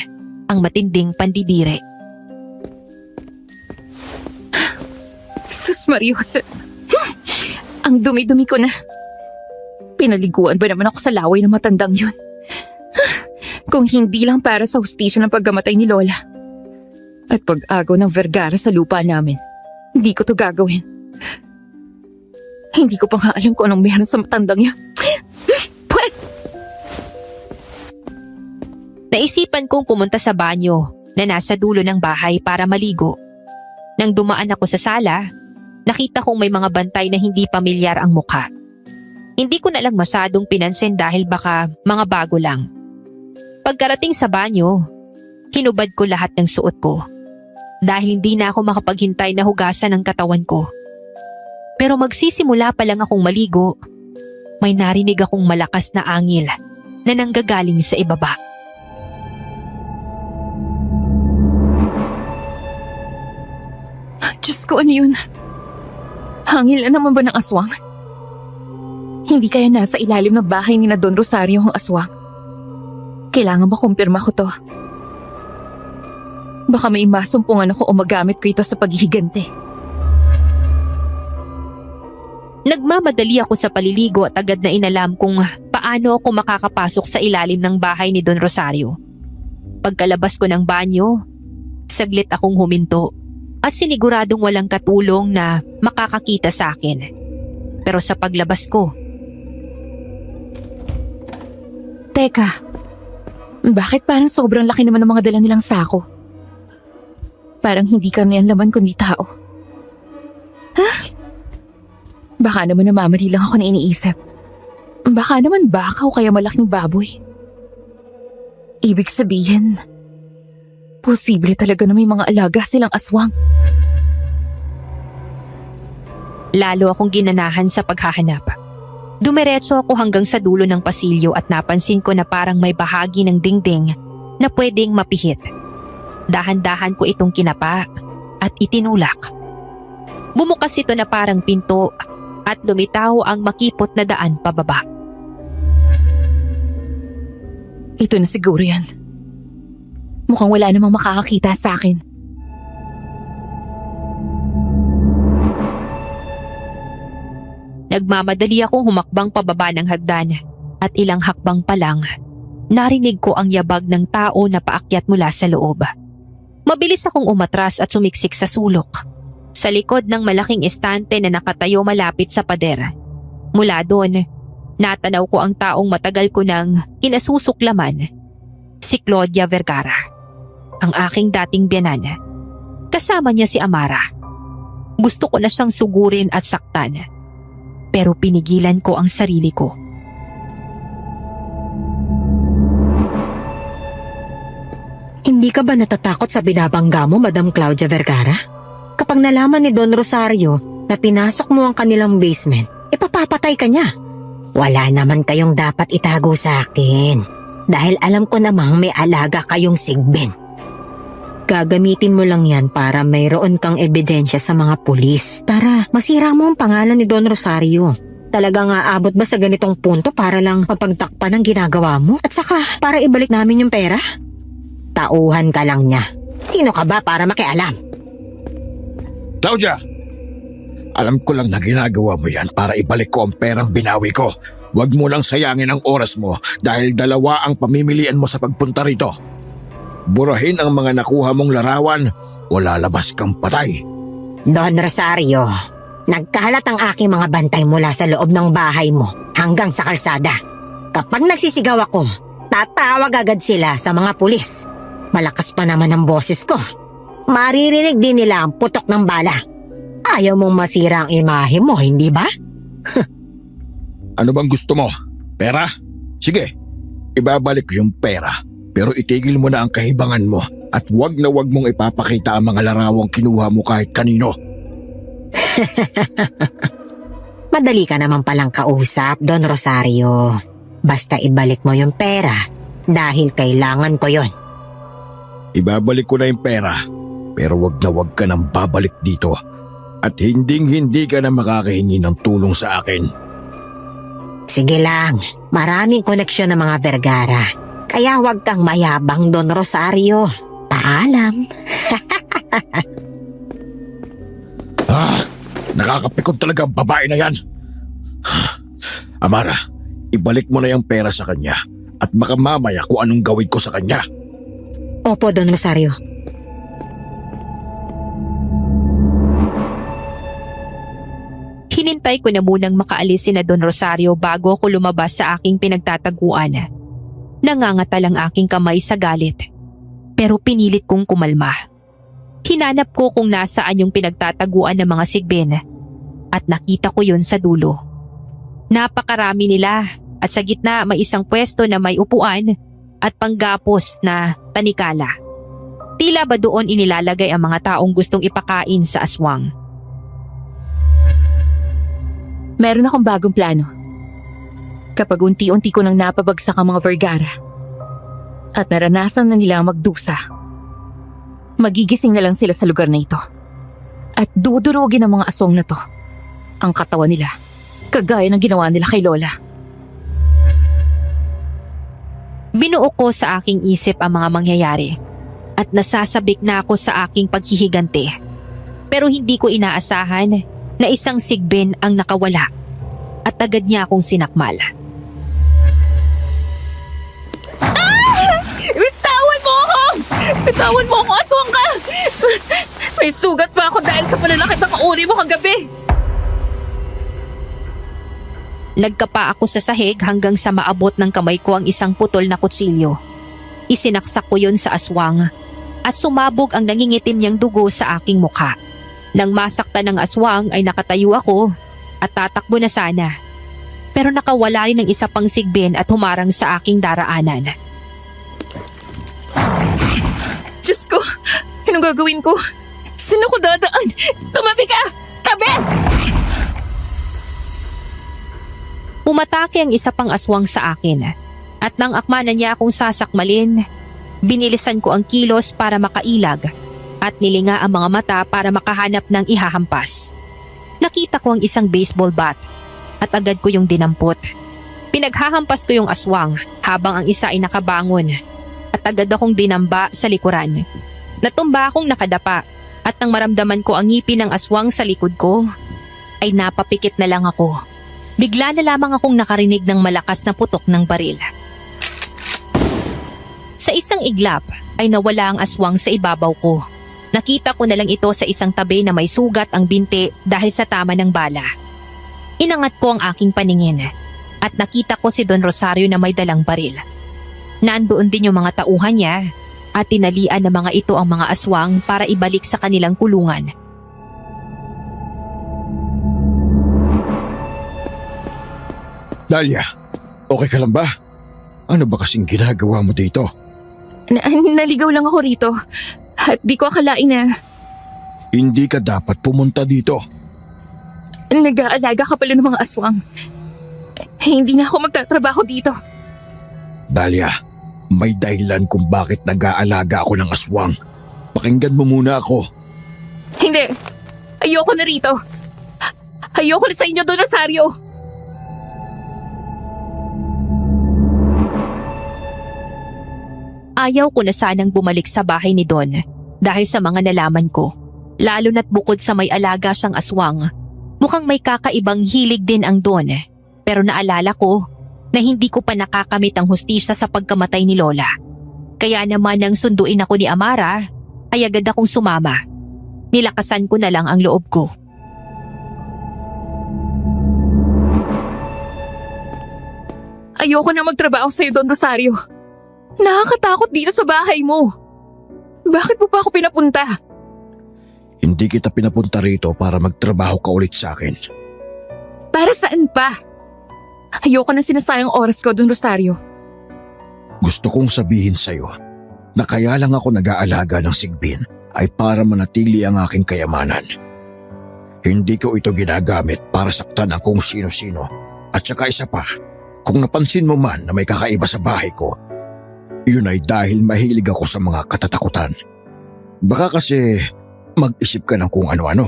ang matinding pandidire. Sus Marios, ang dumi-dumi ko na. Pinaliguan ba naman ako sa laway ng matandang yun? Kung hindi lang para sa hustisya ng paggamatay ni Lola at pag-agaw ng Vergara sa lupa namin, hindi ko to gagawin. Hindi ko pa nga alam kung anong meron sa matandang yun. Pwet! Naisipan kong pumunta sa banyo na nasa dulo ng bahay para maligo. Nang dumaan ako sa sala, nakita kong may mga bantay na hindi pamilyar ang mukha. Hindi ko na lang masyadong pinansin dahil baka mga bago lang. Pagkarating sa banyo, hinubad ko lahat ng suot ko dahil hindi na ako makapaghintay na hugasan ang katawan ko. Pero magsisimula pa lang akong maligo, may narinig akong malakas na angil na nanggagaling sa ibaba. Diyos ko, ano yun? Hangil na naman ba ng aswang? Hindi kaya nasa ilalim ng bahay ni na Don Rosario ang aswang? Kailangan ba kumpirma ko to? Baka may masumpungan ako o magamit ko ito sa paghihigante. Nagmamadali ako sa paliligo at agad na inalam kung paano ako makakapasok sa ilalim ng bahay ni Don Rosario. Pagkalabas ko ng banyo, saglit akong huminto at siniguradong walang katulong na makakakita sa akin. Pero sa paglabas ko, Teka, bakit parang sobrang laki naman ng mga dala nilang sako? Parang hindi karne laman kundi tao. Ha? Baka naman namamali lang ako na iniisip. Baka naman baka o kaya malaking baboy. Ibig sabihin, posible talaga na may mga alaga silang aswang. lalo akong ginanahan sa paghahanap. Dumiretso ako hanggang sa dulo ng pasilyo at napansin ko na parang may bahagi ng dingding na pwedeng mapihit. Dahan-dahan ko itong kinapa at itinulak. Bumukas ito na parang pinto at lumitaw ang makipot na daan pababa. Ito na siguro yan. Mukhang wala namang makakakita sa akin. Nagmamadali akong humakbang pababa ng hagdan at ilang hakbang pa lang, narinig ko ang yabag ng tao na paakyat mula sa loob. Mabilis akong umatras at sumiksik sa sulok, sa likod ng malaking estante na nakatayo malapit sa pader. Mula doon, natanaw ko ang taong matagal ko nang kinasusuklaman, si Claudia Vergara. ang aking dating biyanan. Kasama niya si Amara. Gusto ko na siyang sugurin at saktan. Pero pinigilan ko ang sarili ko. Hindi ka ba natatakot sa binabangga mo, Madam Claudia Vergara? Kapag nalaman ni Don Rosario na pinasok mo ang kanilang basement, ipapapatay ka niya. Wala naman kayong dapat itago sa akin dahil alam ko namang may alaga kayong sigbin. Gagamitin mo lang yan para mayroon kang ebidensya sa mga pulis para masira mo ang pangalan ni Don Rosario. Talagang aabot ba sa ganitong punto para lang mapagtakpan ang ginagawa mo at saka para ibalik namin yung pera? Tauhan ka lang niya. Sino ka ba para makialam? Claudia! Alam ko lang na ginagawa mo yan para ibalik ko ang perang binawi ko. Huwag mo lang sayangin ang oras mo dahil dalawa ang pamimilian mo sa pagpunta rito. Burahin ang mga nakuha mong larawan o lalabas kang patay. Don Rosario, nagkalat ang aking mga bantay mula sa loob ng bahay mo hanggang sa kalsada. Kapag nagsisigaw ako, tatawag agad sila sa mga pulis. Malakas pa naman ang boses ko. Maririnig din nila ang putok ng bala. Ayaw mong masira ang imahe mo, hindi ba? Ano bang gusto mo? Pera? Sige, ibabalik ko yung pera. Pero itigil mo na ang kahibangan mo at wag na wag mong ipapakita ang mga larawang kinuha mo kahit kanino. Madali ka naman palang kausap, Don Rosario. Basta ibalik mo yung pera dahil kailangan ko yon. Ibabalik ko na yung pera, pero wag na wag ka nang babalik dito at hindi ka na makakahingi ng tulong sa akin. Sige lang, maraming koneksyon ng mga Vergara. Kaya wag kang mayabang, Don Rosario. Paalam. Nakakapikon talaga ang babae na yan. Amara, ibalik mo na yung pera sa kanya at baka mamaya kung anong gawin ko sa kanya. Opo, Don Rosario. Hinintay ko na munang makaalis si na Don Rosario bago ako lumabas sa aking pinagtataguan. Nangangata lang aking kamay sa galit. Pero pinilit kong kumalma. Hinanap ko kung nasaan yung pinagtataguan ng mga sigbin at nakita ko yun sa dulo. Napakarami nila at sa gitna may isang pwesto na may upuan at panggapos na tanikala. Tila ba doon inilalagay ang mga taong gustong ipakain sa aswang? Meron akong bagong plano. Kapag unti-unti ko nang napabagsak ang mga Vergara at naranasan na nila ang magdusa, magigising na lang sila sa lugar na ito at dudurugin ang mga aswang na to ang katawan nila, kagaya ng ginawa nila kay Lola. Binuo ko sa aking isip ang mga mangyayari at nasasabik na ako sa aking paghihigante. Pero hindi ko inaasahan na isang sigbin ang nakawala at agad niya akong sinakmal. Bitawan mo ako! Bitawan mo ako, aswang ka! May sugat pa ako dahil sa pananakit ng kauri mo kagabi. Nagkapa ako sa sahig hanggang sa maabot ng kamay ko ang isang putol na kutsilyo. Isinaksak ko yun sa aswang at sumabog ang nangingitim niyang dugo sa aking mukha. Nang masaktan ng aswang ay nakatayo ako at tatakbo na sana. Pero nakawala rin ng isa pang sigbin at humarang sa aking daraanan. Diyos ko, anong gagawin ko? Saan ako dadaan? Tumabi ka! Tabi! Umatake ang isa pang aswang sa akin at nang akma na niya akong sasakmalin, binilisan ko ang kilos para makailag at nilinga ang mga mata para makahanap ng ihahampas. Nakita ko ang isang baseball bat at agad ko yung dinampot. Pinaghahampas ko yung aswang habang ang isa ay nakabangon at agad akong dinamba sa likuran. Natumba akong nakadapa at nang maramdaman ko ang ngipin ng aswang sa likod ko, ay napapikit na lang ako. Bigla na lamang akong nakarinig ng malakas na putok ng baril. Sa isang iglap ay nawala ang aswang sa ibabaw ko. Nakita ko na lang ito sa isang tabi na may sugat ang binti dahil sa tama ng bala. Inangat ko ang aking paningin at nakita ko si Don Rosario na may dalang baril. Nandoon din yung mga tauhan niya at tinalian ng mga ito ang mga aswang para ibalik sa kanilang kulungan. Dahlia, okay ka lang ba? Ano ba kasing ginagawa mo dito? Naligaw lang ako rito. At di ko akalain na Hindi ka dapat pumunta dito. nag-aalaga ka pala ng mga aswang. Hindi na ako magtatrabaho dito. Dahlia, may dahilan kung bakit nag-aalaga ako ng aswang. Pakinggan mo muna ako. Hindi. Ayoko na rito. Ayoko na sa inyo, Don Rosario. Ayaw ko na sanang bumalik sa bahay ni Don dahil sa mga nalaman ko. Lalo na't bukod sa may alaga siyang aswang, mukhang may kakaibang hilig din ang Don. Pero naalala ko na hindi ko pa nakakamit ang hustisya sa pagkamatay ni Lola. Kaya naman nang sunduin ako ni Amara, ay agad akong sumama. Nilakasan ko na lang ang loob ko. Ayoko na magtrabaho sa'yo, Don Rosario. Nakakatakot dito sa bahay mo. Bakit mo pa ako pinapunta? Hindi kita pinapunta rito para magtrabaho ka ulit sa akin. Para saan pa? Ayoko na sinasayang oras ko, Don Rosario. Gusto kong sabihin sa'yo na kaya lang ako nag-aalaga ng sigbin ay para manatili ang aking kayamanan. Hindi ko ito ginagamit para saktan ang kung sino-sino. At saka isa pa, kung napansin mo man na may kakaiba sa bahay ko, yun ay dahil mahilig ako sa mga katatakutan. Baka kasi mag-isip ka ng kung ano-ano.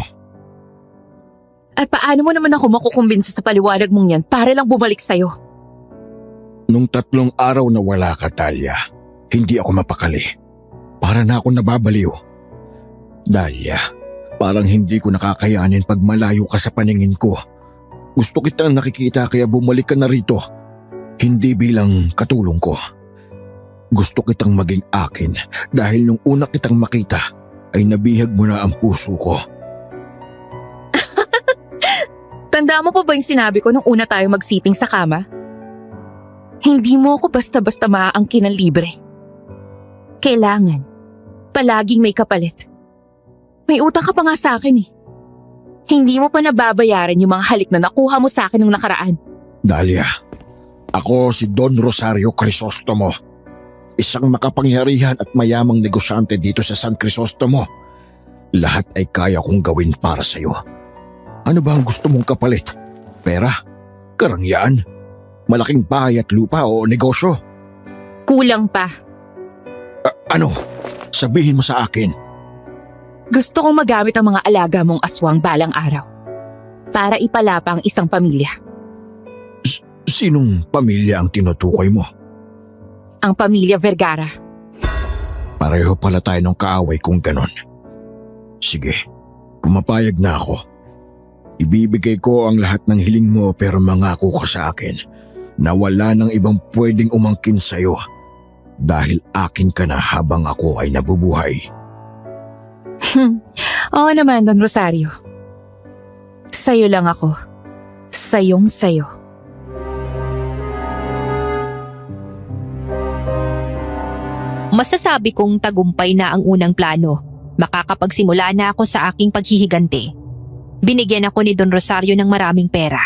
At paano mo naman ako makukumbinsa sa paliwanag mong yan para lang bumalik sa'yo? Nung 3 araw na wala ka, Dahlia, hindi ako mapakali. Para na ako nababaliw. Dahlia, parang hindi ko nakakayanin pag malayo ka sa paningin ko. Gusto kitang nakikita kaya bumalik ka na rito. Hindi bilang katulong ko. Gusto kitang maging akin dahil nung una kitang makita ay nabihag mo na ang puso ko. Tanda mo pa ba yung sinabi ko nung una tayo magsiping sa kama? Hindi mo ako basta-basta maaangkin ng libre. Kailangan, palaging may kapalit. May utang ka pa nga sa akin eh. Hindi mo pa nababayaran yung mga halik na nakuha mo sa akin nung nakaraan. Dahlia, ako si Don Rosario Crisostomo. Isang makapangyarihan at mayamang negosyante dito sa San Crisostomo. Lahat ay kaya kong gawin para sa'yo. Ano ba ang gusto mong kapalit? Pera? Karangyaan? Malaking bahay at lupa o negosyo? Kulang pa. Ano? Sabihin mo sa akin. Gusto kong magamit ang mga alaga mong aswang balang araw para ipalapa ang isang pamilya. Sinong pamilya ang tinutukoy mo? Ang pamilya Vergara. Pareho pala tayo ng kaaway kung ganon. Sige, pumapayag na ako. Ibibigay ko ang lahat ng hiling mo pero mangako ka sa akin na wala nang ibang pwedeng umangkin sa'yo dahil akin ka na habang ako ay nabubuhay. Oo naman, Don Rosario. Sa'yo lang ako. Sayong sayo. Masasabi kong tagumpay na ang unang plano. Makakapagsimula na ako sa aking paghihiganti. Binigyan ako ni Don Rosario ng maraming pera.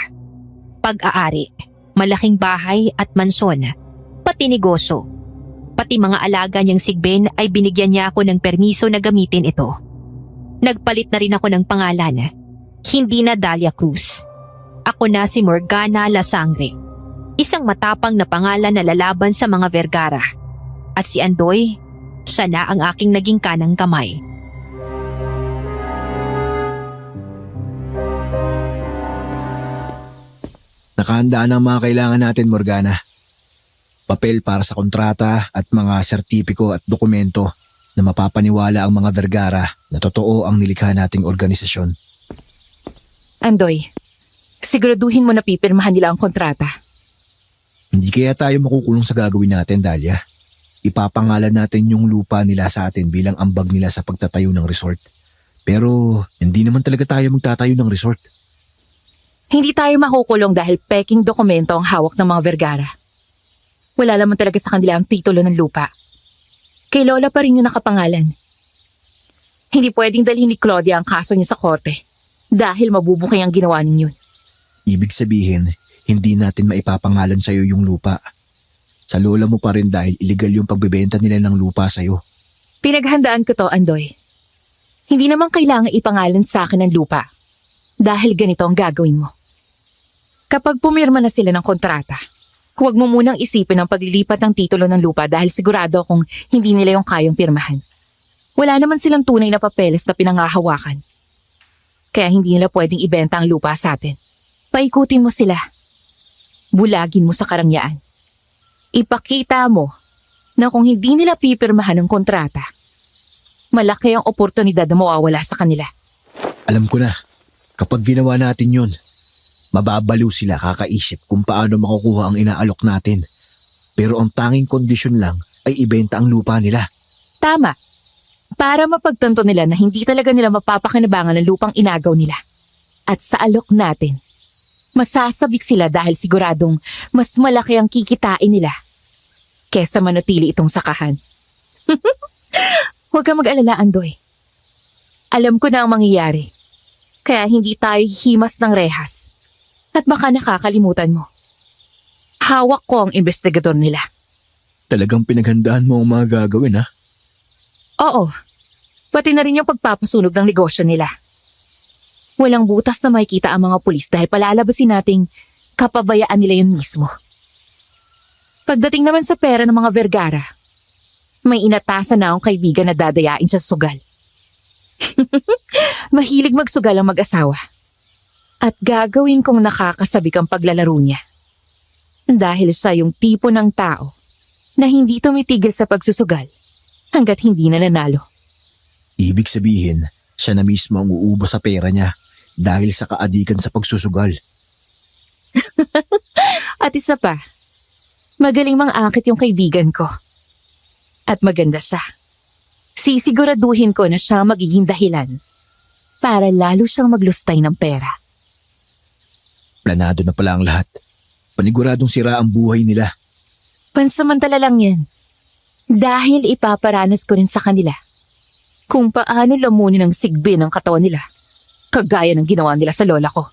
Pag-aari, malaking bahay at mansyon, pati negosyo. Pati mga alaga niyang sigbin ay binigyan niya ako ng permiso na gamitin ito. Nagpalit na rin ako ng pangalan. Hindi na Dahlia Cruz. Ako na si Morgana Lasangre. Isang matapang na pangalan na lalaban sa mga Vergara. At si Andoy, siya na ang aking naging kanang kamay. Nakahanda na ang mga kailangan natin, Morgana. Papel para sa kontrata at mga sertipiko at dokumento na mapapaniwala ang mga Vergara na totoo ang nilikha nating organisasyon. Andoy, siguraduhin mo na pipirmahan nila ang kontrata. Hindi kaya tayo makukulong sa gagawin natin, Dahlia. Ipapangalan natin yung lupa nila sa atin bilang ambag nila sa pagtatayo ng resort. Pero hindi naman talaga tayo magtatayo ng resort. Hindi tayo makukulong dahil peking dokumento ang hawak ng mga Vergara. Wala naman talaga sa kanila ang titulo ng lupa. Kay Lola pa rin yung nakapangalan. Hindi pwedeng dalhin ni Claudia ang kaso niya sa korte dahil mabubukay ang ginawa ninyo. Ibig sabihin, hindi natin maipapangalan sa'yo yung lupa. Sa lola mo pa rin dahil illegal yung pagbebenta nila ng lupa sa'yo. Pinaghandaan ko to, Andoy. Hindi naman kailangan ipangalan sa akin ng lupa dahil ganito ang gagawin mo. Kapag pumirma na sila ng kontrata, huwag mo munang isipin ang paglilipat ng titulo ng lupa dahil sigurado akong hindi nila yung kayang pirmahan. Wala naman silang tunay na papeles na pinangahawakan. Kaya hindi nila pwedeng ibenta ang lupa sa atin. Paikutin mo sila. Bulagin mo sa karangyaan. Ipakita mo na kung hindi nila pipirmahan ng kontrata, malaki ang oportunidad na mawawala sa kanila. Alam ko na, kapag ginawa natin yun, mababaliw sila kakaisip kung paano makukuha ang inaalok natin. Pero ang tanging kondisyon lang ay ibenta ang lupa nila. Tama. Para mapagtanto nila na hindi talaga nila mapapakinabangan ng lupang inagaw nila. At sa alok natin, masasabik sila dahil siguradong mas malaki ang kikitain nila kesa manatili itong sakahan. Huwag kang mag-alala, Andoy. Alam ko na ang mangyayari. Kaya hindi tayo himas ng rehas. At baka nakakalimutan mo. Hawak ko ang investigador nila. Talagang pinaghandaan mo ang mga gagawin, ha? Oo. Pati na rin yung pagpapasunog ng negosyo nila. Walang butas na makikita ang mga pulis dahil palalabasin nating kapabayaan nila yun mismo. Pagdating naman sa pera ng mga Vergara, may inatasan na akong kaibigan na dadayain siya sa sugal. Mahilig magsugal ang mag-asawa. At gagawin kong nakakasabik ang paglalaro niya. Dahil siya yung tipo ng tao na hindi tumitigil sa pagsusugal hanggat hindi na nanalo. Ibig sabihin, siya na mismo ang uubo sa pera niya dahil sa kaadikan sa pagsusugal. At isa pa, magaling mang-akit yung kaibigan ko. At maganda siya. Sisiguraduhin ko na siya magiging dahilan para lalo siyang maglustay ng pera. Planado na pala ang lahat. Paniguradong sira ang buhay nila. Pansamantala lang yan. Dahil ipaparanas ko rin sa kanila kung paano lamunin ng sigbin ang katawan nila, kagaya ng ginawa nila sa lola ko.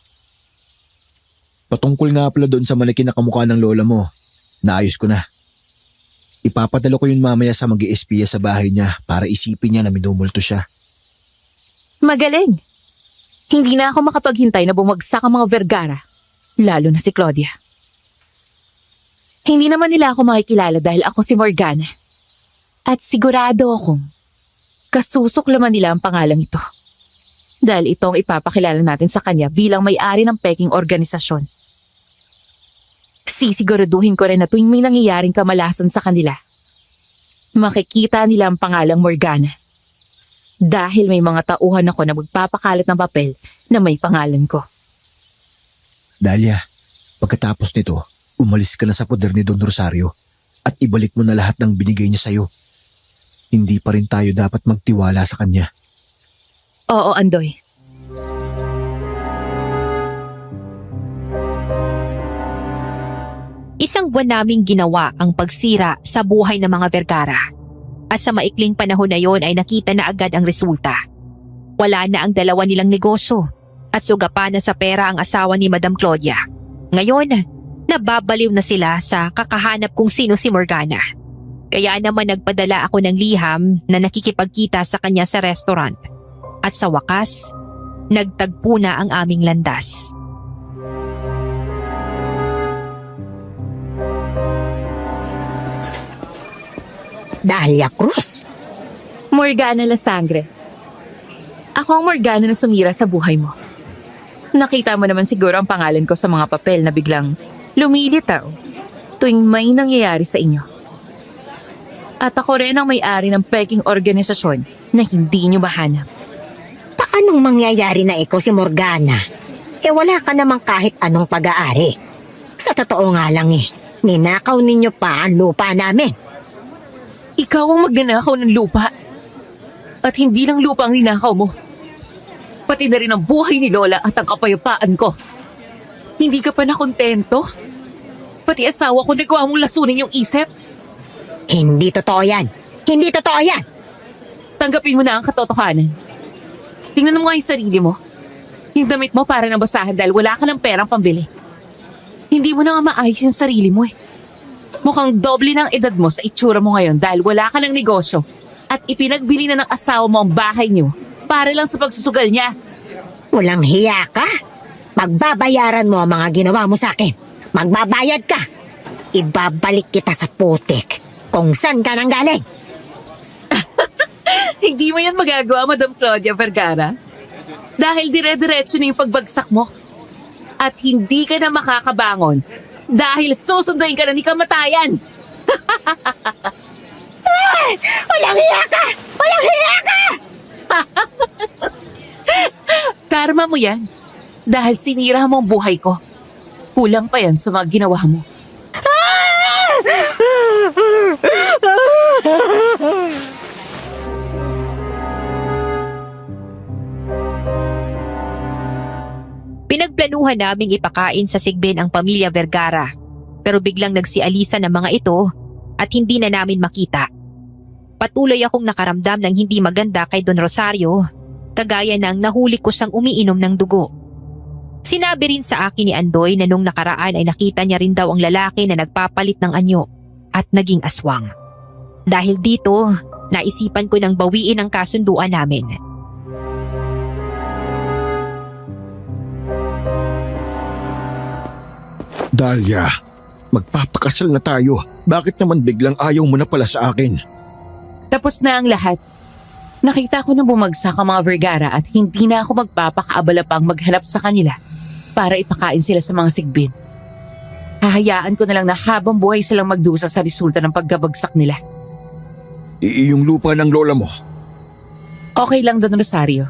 Patungkol nga pala doon sa malaki na kamukha ng lola mo, naayos ko na. Ipapadala ko yun mamaya sa mag-i-espiya sa bahay niya para isipin niya na minumulto siya. Magaling! Hindi na ako makapaghintay na bumagsak ang mga Vergara, lalo na si Claudia. Hindi naman nila ako makikilala dahil ako si Morgana. At sigurado akong kasusuklaman nila ang pangalang ito. Dahil ito ang ipapakilala natin sa kanya bilang may-ari ng peking organisasyon. Sisiguraduhin ko rin na tuwing may nangyayaring kamalasan sa kanila, makikita nila ang pangalang Morgana. Dahil may mga tauhan ako na magpapakalat ng papel na may pangalan ko. Dahlia, pagkatapos nito, umalis ka na sa poder ni Don Rosario at ibalik mo na lahat ng binigay niya sa'yo. Hindi pa rin tayo dapat magtiwala sa kanya. Oo, Andoy. Isang buwan naming ginawa ang pagsira sa buhay ng mga Vergara. At sa maikling panahon na yon ay nakita na agad ang resulta. Wala na ang dalawa nilang negosyo at sugapa na sa pera ang asawa ni Madam Claudia. Ngayon, nababaliw na sila sa kakahanap kung sino si Morgana. Kaya naman nagpadala ako ng liham na nakikipagkita sa kanya sa restaurant. At sa wakas, nagtagpo na ang aming landas. Dahlia Cruz. Morgana La Sangre. Ako ang Morgana na sumira sa buhay mo. Nakita mo naman siguro ang pangalan ko sa mga papel na biglang lumilitaw tuwing may nangyayari sa inyo. At ako rin ang may-ari ng peking organisasyon na hindi nyo mahanap. Paanong mangyayari na ikaw si Morgana? Wala ka namang kahit anong pag-aari. Sa totoo nga lang ninakaw ninyo pa ang lupa namin. Ikaw ang magnanakaw ng lupa. At hindi lang lupa ang ninakaw mo. Pati na rin ang buhay ni Lola at ang kapayapaan ko. Hindi ka pa nakontento? Pati asawa ko nagawa mong lasunin yung isip? Hindi totoo yan. Hindi totoo yan. Tanggapin mo na ang katotohanan. Tingnan mo nga yung sarili mo. Yung damit mo para nabasahan dahil wala ka ng perang pambili. Hindi mo na nga maayos yung sarili mo eh. Mukhang doble ng edad mo sa itsura mo ngayon dahil wala ka ng negosyo at ipinagbili na ng asawa mo ang bahay niyo para lang sa pagsusugal niya. Walang hiya ka. Magbabayaran mo ang mga ginawa mo sa akin. Magbabayad ka. Ibabalik kita sa putik kung saan ka nang galing. Hindi mo yan magagawa, Madam Claudia Vergara. Dahil dire-diretso na yung pagbagsak mo. At hindi ka na makakabangon dahil susunduin ka na ni kamatayan. Walang hiya ka! Walang hiya ka! Karma mo yan. Dahil sinira mo ang buhay ko. Kulang pa yan sa mga ginawa mo. Pinagplanuhan naming ipakain sa Sigbin ang pamilya Vergara. Pero biglang nagsialisan ang mga ito at hindi na namin makita. Patuloy akong nakaramdam ng hindi maganda kay Don Rosario, kagaya ng nahuli ko siyang umiinom ng dugo. Sinabi rin sa akin ni Andoy na nung nakaraan ay nakita niya rin daw ang lalaki na nagpapalit ng anyo at naging aswang. Dahil dito, naisipan ko nang bawiin ang kasunduan namin. Dahlia, magpapakasal na tayo. Bakit naman biglang ayaw mo na pala sa akin? Tapos na ang lahat. Nakita ko na bumagsak ang mga Vergara at hindi na ako magpapakaabala pang maghanap sa kanila para ipakain sila sa mga Sigbin. Hahayaan ko na lang na habang buhay silang magdusa sa resulta ng pagkabagsak nila. Iyong lupa ng lola mo. Okay lang, Don Rosario.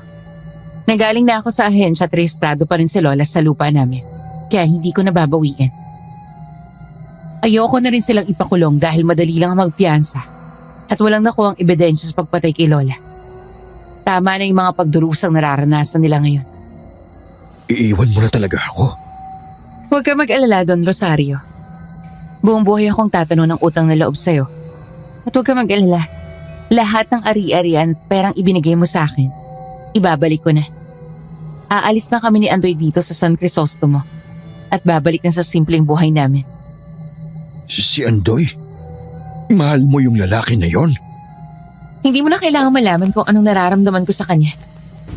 Nagaling na ako sa ahensya at rehistrado pa rin si Lola sa lupa namin. Kaya hindi ko nababawiin. Ayoko na rin silang ipakulong dahil madali lang ang magpiyansa at walang nakuhang ebidensya sa pagpatay kay Lola. Tama na yung mga pagdurusang nararanasan nila ngayon. Iiwan mo na talaga ako. Huwag ka mag-alala, Don Rosario. Buong buhay akong tatanong ng utang na loob sa'yo. At huwag ka mag-alala. Lahat ng ari-arian at perang ibinigay mo sa akin, ibabalik ko na. Aalis na kami ni Andoy dito sa San Crisostomo at babalik na sa simpleng buhay namin. Si Andoy? Mahal mo yung lalaki na yon? Hindi mo na kailangan malaman kung anong nararamdaman ko sa kanya.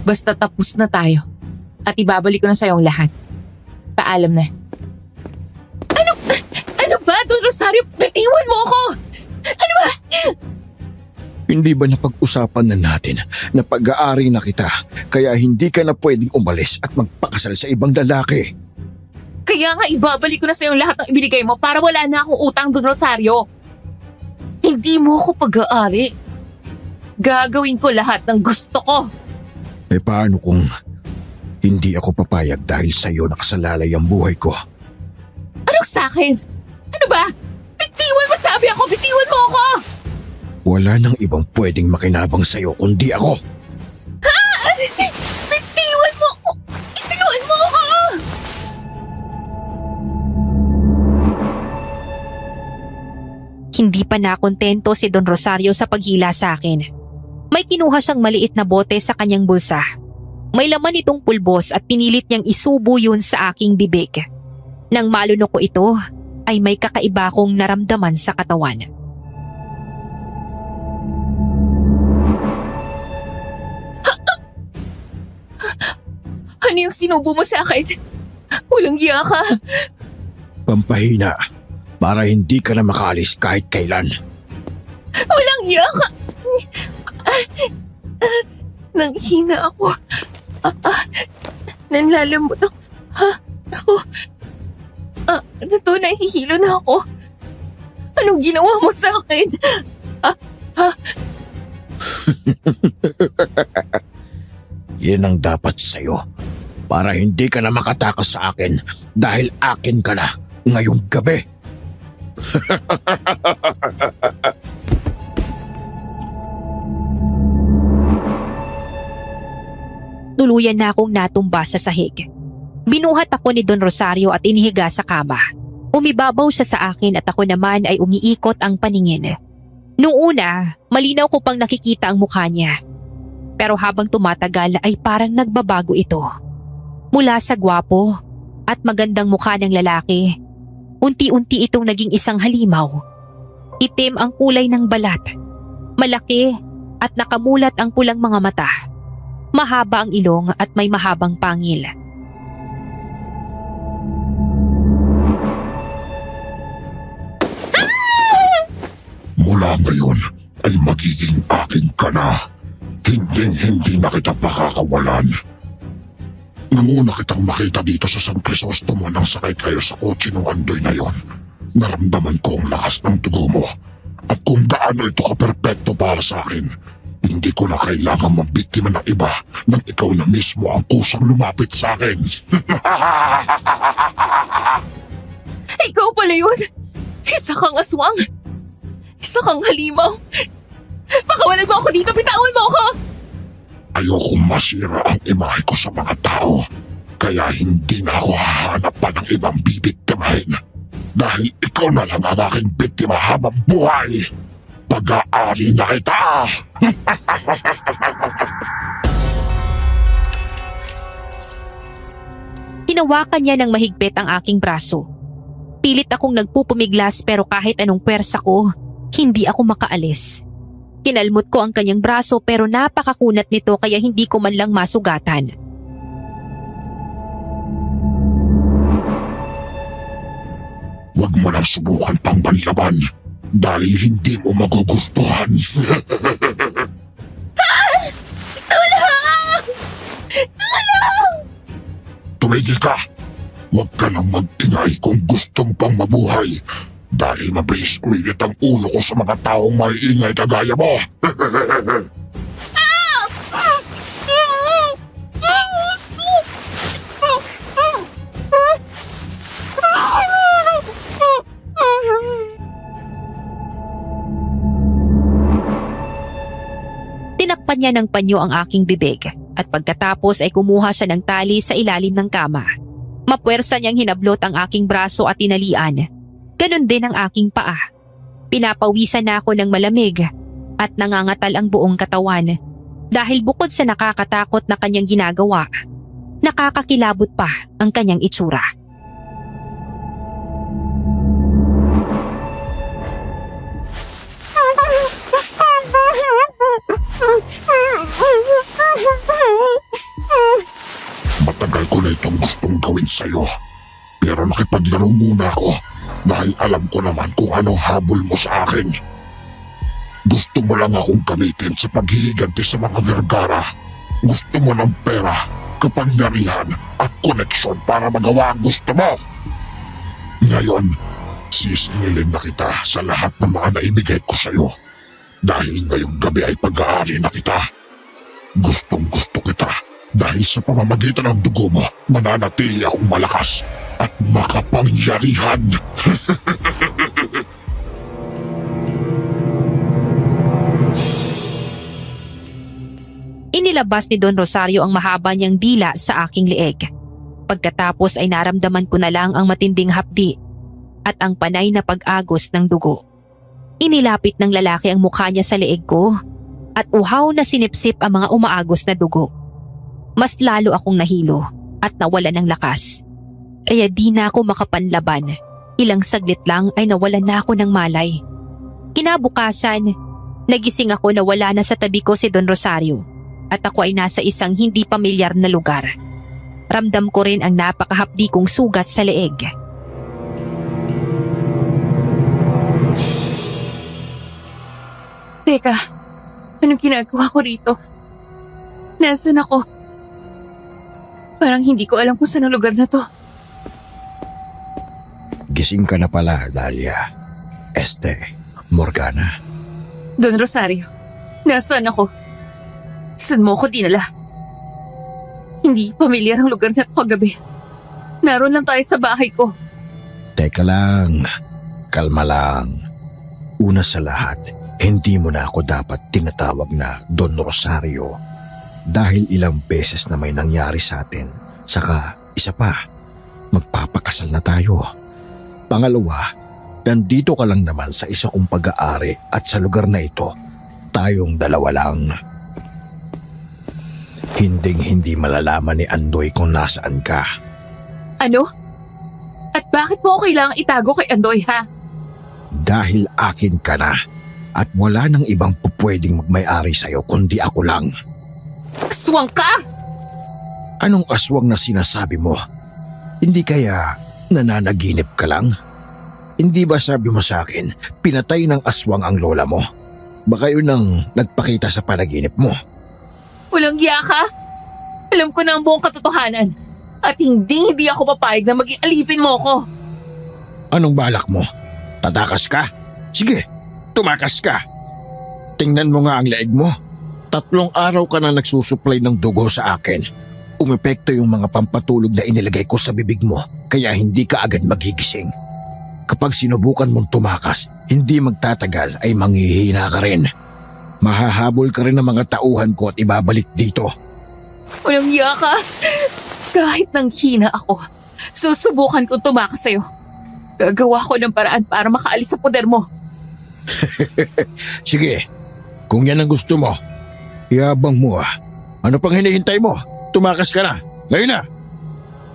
Basta tapos na tayo at ibabalik ko na sa iyong lahat. Paalam na. Ano ba, Don Rosario? Bitiwan mo ako! Ano ba? Hindi ba napag-usapan na natin na pag-aari na kita kaya hindi ka na pwedeng umalis at magpakasal sa ibang lalaki? Kaya nga ibabalik ko na sa iyong lahat ng ibinigay mo para wala na akong utang, Don Rosario. Hindi mo ako pag-aari. Gagawin ko lahat ng gusto ko. Eh paano kung hindi ako papayag dahil sa iyo nakasalalay ang buhay ko? Anong sa'kin? Ano ba? Bitiwan mo, sabi ako! Bitiwan mo ako! Wala nang ibang pwedeng makinabang sa iyo kundi ako. Bitiwan mo! Bitiwan mo ako! Hindi pa nakontento si Don Rosario sa paghila sa akin. May kinuha siyang maliit na bote sa kanyang bulsa. May laman itong pulbos at pinilit niyang isubo yun sa aking bibig. Nang malunok ko ito, ay may kakaiba akong naramdaman sa katawan. Ano yung sinubo mo sa akin? Walang giya ka. Pampahina para hindi ka na makaalis kahit kailan. Walang giya ka. Nanghina ako. Nanlalambot ako. Ito, nahihilo na ako. Anong ginawa mo sa akin? Yan ang dapat sa'yo para hindi ka na makatakas sa akin dahil akin ka na ngayong gabi. Tuluyan na akong natumba sa sahig. Binuhat ako ni Don Rosario at inihiga sa kama. Umibabaw siya sa akin at ako naman ay umiikot ang paningin. Nung una, malinaw ko pang nakikita ang mukha niya. Pero habang tumatagal ay parang nagbabago ito. Mula sa gwapo at magandang mukha ng lalaki, unti-unti itong naging isang halimaw. Itim ang kulay ng balat, malaki at nakamulat ang pulang mga mata. Mahaba ang ilong at may mahabang pangil. Mula ngayon ay magiging akin ka na. Hindi na kita pakakawalan. Nang una kitang makita dito sa San Crisostomo nang sakay kayo sa kotse nung Andoy na yon, naramdaman ko ang lakas ng dugo mo at kung gaano ito kaperpekto para sa akin. Hindi ko na kailangan mabiktima ng iba nang ikaw na mismo ang kusang lumapit sa akin. Ikaw pala yun! Isa kang aswang! Isa kang halimaw! Pakawalan mo ako dito! Bitawan mo ako! Ayokong masira ang imahe ko sa mga tao, kaya hindi na ako hahanap pa ng ibang bibiktimahin. Dahil ikaw na lang ang aking biktima habang buhay. Pag-aari na kita! Hinawakan niya ng mahigpit ang aking braso. Pilit akong nagpupumiglas pero kahit anong pwersa ko, hindi ako makaalis. Kinalmot ko ang kanyang braso pero napakakunat nito kaya hindi ko man lang masugatan. Huwag mo nang subukan pang banlaban dahil hindi mo magugustuhan. Tumigil ka! Huwag ka nang mag-ingay kung gusto mo pang mabuhay dahil mabilis uminit ang ulo ko sa mga taong may ingay kagaya mo. Tinakpan niya ng panyo ang aking bibig at pagkatapos ay kumuha siya ng tali sa ilalim ng kama. Mapuwersa niyang hinablot ang aking braso at tinalian. Ganon din ang aking paa. Pinapawisan na ako ng malamig at nangangatal ang buong katawan dahil bukod sa nakakatakot na kanyang ginagawa, nakakakilabot pa ang kanyang itsura. Matagal ko na itong gustong gawin sa'yo. Pero nakipaglaro muna ako dahil alam ko naman kung anong habol mo sa akin. Gusto mo lang akong gamitin sa paghihiganti sa mga Vergara. Gusto mo ng pera, kapangyarihan at koneksyon para magawa ang gusto mo. Ngayon, sisingilin na kita sa lahat ng mga naibigay ko sa'yo. Dahil ngayong gabi ay pag-aari na kita. Gustong gusto kita dahil sa pamamagitan ng dugo mo, mananatili akong malakas at makapangyarihan. Inilabas ni Don Rosario ang mahaba niyang dila sa aking leeg. Pagkatapos ay naramdaman ko na lang ang matinding hapdi at ang panay na pag-agos ng dugo. Inilapit ng lalaki ang mukha niya sa leeg ko at uhaw na sinipsip ang mga umaagos na dugo. Mas lalo akong nahilo at nawala ng lakas. Kaya di na ako makapanlaban. Ilang saglit lang ay nawalan na ako ng malay. Kinabukasan, nagising ako na wala na sa tabi ko si Don Rosario at ako ay nasa isang hindi pamilyar na lugar. Ramdam ko rin ang napakahapdi kong sugat sa leeg. Teka, anong ginagawa ko rito? Nasaan ako? Parang hindi ko alam kung saan ang lugar na to. Gising ka na pala, Dahlia. Morgana. Don Rosario, nasaan ako? Saan mo ako dinala? Hindi pamilyar ang lugar na to kagabi. Naroon lang tayo sa bahay ko. Teka lang. Kalma lang. Una sa lahat, hindi mo na ako dapat tinatawag na Don Rosario dahil ilang beses na may nangyari sa atin. Saka isa pa, magpapakasal na tayo. Pangalawa, Nandito ka lang naman sa isa kong pag-aari at sa lugar na ito, tayong dalawa lang. Hinding-hindi malalaman ni Andoy kung nasaan ka. Ano? At bakit mo ako kailangang itago kay Andoy, ha? Dahil akin ka na at wala nang ibang pupwedeng magmay-ari sa'yo kundi ako lang. Aswang ka! Anong aswang na sinasabi mo? Hindi kaya nananaginip ka lang? Hindi ba sabi mo sa akin, pinatay ng aswang ang lola mo? Baka yun ang nagpakita sa panaginip mo. Walang hiya ka? Alam ko na ang buong katotohanan. At hindi ako papayag na maging alipin mo ko. Anong balak mo? Tatakas ka? Sige, tumakas ka. Tingnan mo nga ang leeg mo. 3 araw ka na nagsusupply ng dugo sa akin. Umepekto yung mga pampatulog na inilagay ko sa bibig mo, kaya hindi ka agad magigising. Kapag sinubukan mong tumakas, hindi magtatagal ay manghihina ka rin. Mahahabol ka rin ng mga tauhan ko at ibabalik dito. Walang hiya ka? Kahit nang hina ako, susubukan kong tumakas sa'yo. Gagawa ko ng paraan para makaalis sa poder mo. Sige, kung yan ang gusto mo, yabang mo ah. Ano pang hinihintay mo? Tumakas ka na. Ngayon na.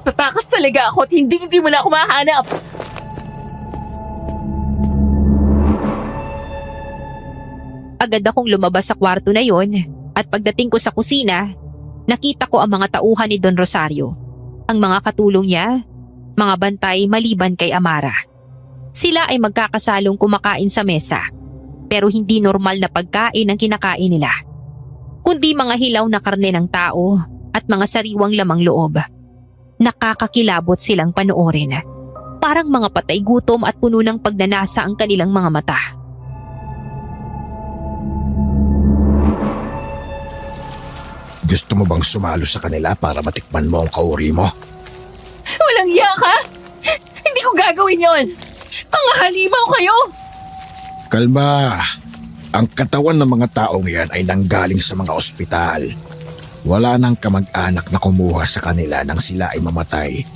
Tatakas talaga ako at hindi mo na ako mahanap. Agad akong lumabas sa kwarto na yon at pagdating ko sa kusina, nakita ko ang mga tauhan ni Don Rosario. Ang mga katulong niya, mga bantay maliban kay Amara. Sila ay magkakasalong kumakain sa mesa, pero hindi normal na pagkain ang kinakain nila, kundi mga hilaw na karne ng tao at mga sariwang lamang loob. Nakakakilabot silang panoorin. Parang mga patay gutom at puno ng pagnanasa ang kanilang mga mata. Gusto mo bang sumalo sa kanila para matikman mo ang kauri mo? Walang hiya ka? Hindi ko gagawin yon. Mga halimaw kayo! Kalma. Ang katawan ng mga taong yan ay nanggaling sa mga ospital. Wala nang kamag-anak na kumuha sa kanila nang sila ay mamatay.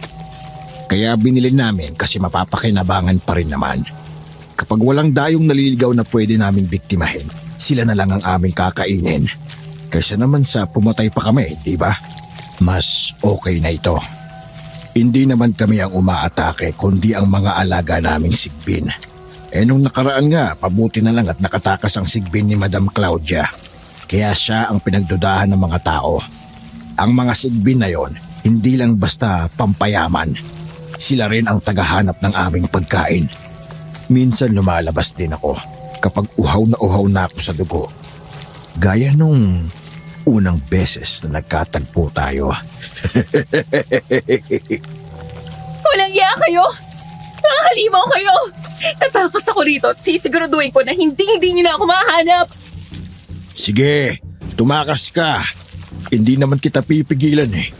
Kaya binili namin kasi mapapakinabangan pa rin naman. Kapag walang dayong naliligaw na pwede naming biktimahin, sila na lang ang aming kakainin. Kaysa naman sa pumatay pa kami, di ba? Mas okay na ito. Hindi naman kami ang umaatake kundi ang mga alaga naming sigbin. Nung nakaraan nga, pabuti na lang at nakatakas ang sigbin ni Madam Claudia. Kaya siya ang pinagdudahan ng mga tao. Ang mga sigbin na yon, hindi lang basta pampayaman. Sila rin ang tagahanap ng aming pagkain. Minsan lumalabas din ako kapag uhaw na ako sa dugo. Gaya nung unang beses na nagkatagpo tayo. Walang hiya kayo! Mga halimaw kayo! Tatakas ako rito at sisiguraduhin ko na hindi niyo na ako mahanap. Sige, tumakas ka. Hindi naman kita pipigilan eh.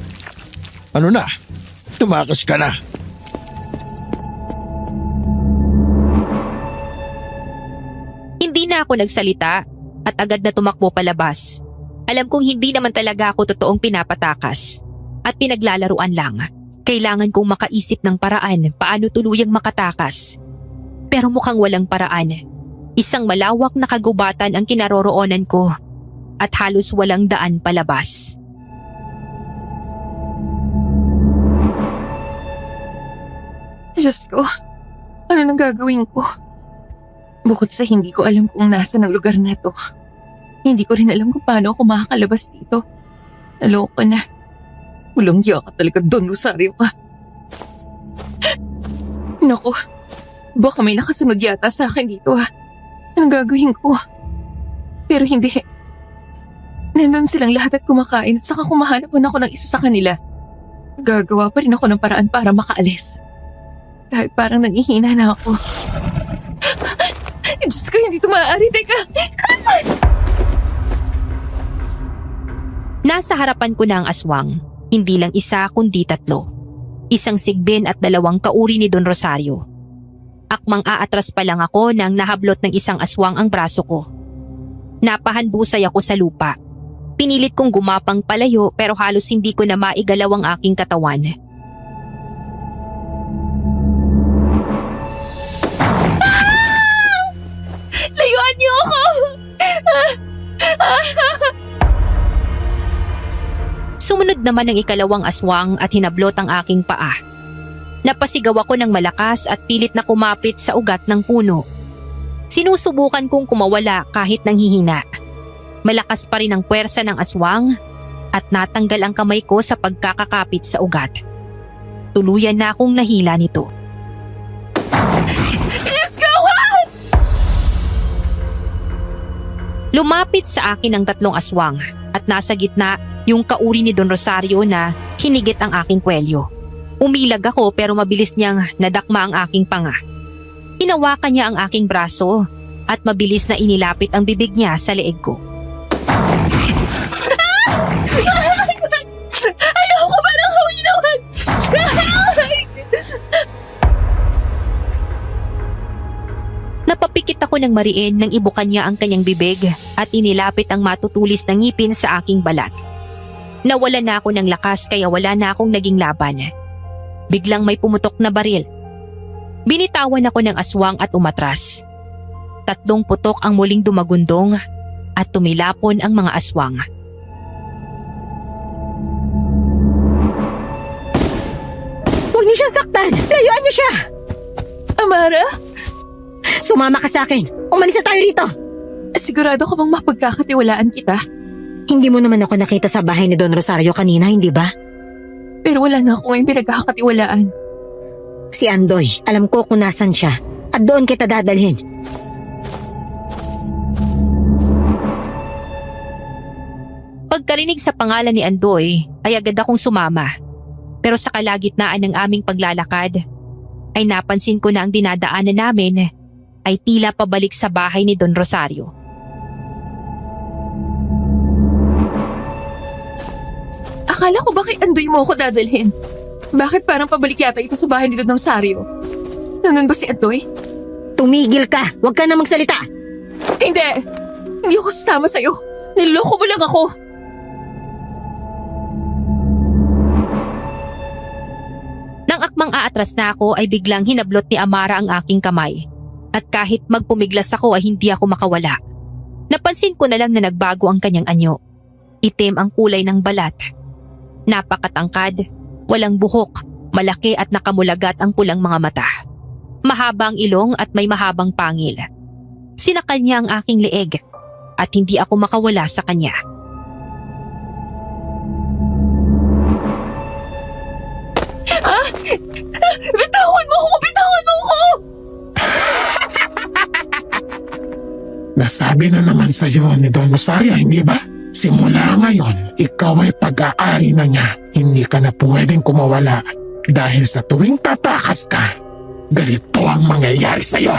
Ano na? Tumakas ka na. Hindi na ako nagsalita at agad na tumakbo palabas. Alam kong hindi naman talaga ako totoong pinapatakas at pinaglalaruan lang. Kailangan kong makaisip ng paraan paano tuluyang makatakas. Pero mukhang walang paraan. Isang malawak na kagubatan ang kinaroroonan ko at halos walang daan palabas. Diyos ko, ano nang gagawin ko? Bukod sa hindi ko alam kung nasa ng lugar na to, hindi ko rin alam kung paano ako makakalabas dito. Naloko na. Walang hiya ka talaga, Don Rosario ka. Naku, baka may nakasunod yata sa akin dito ha. Anong gagawin ko? Pero hindi. Nandun silang lahat at kumakain at saka kumahanapon ako ng isa sa kanila. Gagawa pa rin ako ng paraan para makaalis. Dahil parang nangihina na ako. Diyos ko, hindi ito maaari. Teka! Nasa harapan ko na ang aswang. Hindi lang isa kundi 3. Isang sigbin at 2 kauri ni Don Rosario. Akmang aatras pa lang ako nang nahablot ng isang aswang ang braso ko. Napahanbusay ako sa lupa. Pinilit kong gumapang palayo pero halos hindi ko na maigalaw ang aking katawan. Tulungan niyo ako! Sumunod naman ang ikalawang aswang at hinablot ang aking paa. Napasigaw ako ng malakas at pilit na kumapit sa ugat ng puno. Sinusubukan kong kumawala kahit nanghihina. Malakas pa rin ang puwersa ng aswang at natanggal ang kamay ko sa pagkakakapit sa ugat. Tuluyan na akong nahila nito. Diyos ko! Wag! Lumapit sa akin ang 3 aswang at nasa gitna yung kauri ni Don Rosario na hinigit ang aking kwelyo. Umilag ako pero mabilis niyang nadakma ang aking panga. Hinawakan niya ang aking braso at mabilis na inilapit ang bibig niya sa leeg ko. Ayoko ba nang huminawag? Napapikit ako ng mariin nang ibukan niya ang kanyang bibig at inilapit ang matutulis na ngipin sa aking balat. Nawala na ako ng lakas kaya wala na akong naging laban. Biglang may pumutok na baril. Binitawan ako ng aswang at umatras. 3 putok ang muling dumagundong at tumilapon ang mga aswang. Huwag niyo siyang saktan! Layuan niyo siya! Amara, Sumama ka sa akin! Umalis na tayo rito! sigurado ka bang mapagkakatiwalaan kita? Hindi mo naman ako nakita sa bahay ni Don Rosario kanina, hindi ba? Pero wala na ako ngayong pinagkakatiwalaan. Si Andoy, alam ko kung nasan siya. At doon kita dadalhin. Pagkarinig sa pangalan ni Andoy ay agad akong sumama. Pero sa kalagitnaan ng aming paglalakad ay napansin ko na ang dinadaanan namin ay tila pabalik sa bahay ni Don Rosario. Akala ko ba kay Andoy mo ako dadalhin? Bakit parang pabalik yata ito sa bahay ni Don Rosario? Nandun ba si Andoy? Tumigil ka! Huwag ka na magsalita! Hindi! Hindi ako sasama sa'yo. Niloloko mo lang ako. Nang akmang aatras na ako ay biglang hinablot ni Amara ang aking kamay. At kahit magpumiglas ako ay hindi ako makawala. Napansin ko na lang na nagbago ang kanyang anyo. Itim ang kulay ng balat. Napakatangkad, walang buhok, malaki at nakamulagat ang pulang mga mata. Mahaba ang ilong at may mahabang pangil. Sinakal niya ang aking leeg at hindi ako makawala sa kanya. Bitawan mo ako! Bitawan mo ako! Nasabi na naman sa iyo ni Don Rosario, hindi ba? Simula ngayon, ikaw ay pag-aari na niya. Hindi ka na pwedeng kumawala dahil sa tuwing tatakas ka, ganito ang mangyayari sa iyo.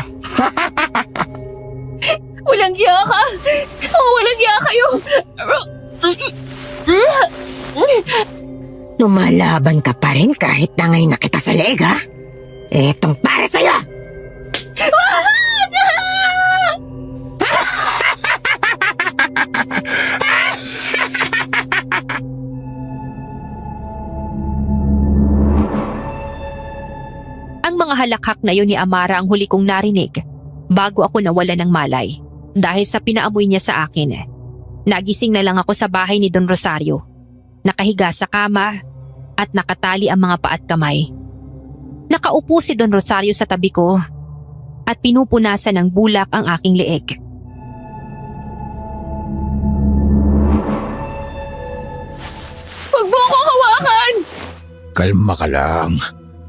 Walang giya ka! Walang giya kayo! Lumalaban ka pa rin kahit tangay na kita sa leeg, ha? Etong para sa'yo! Ang mga halakhak na yun ni Amara ang huli kong narinig bago ako nawala ng malay dahil sa pinaamoy niya sa akin. Nagising na lang ako sa bahay ni Don Rosario. Nakahiga sa kama at nakatali ang mga paa at kamay. Nakaupo si Don Rosario sa tabi ko at pinupunasan ng bulak ang aking leeg. Huwag mo akong hawakan! Kalma ka lang.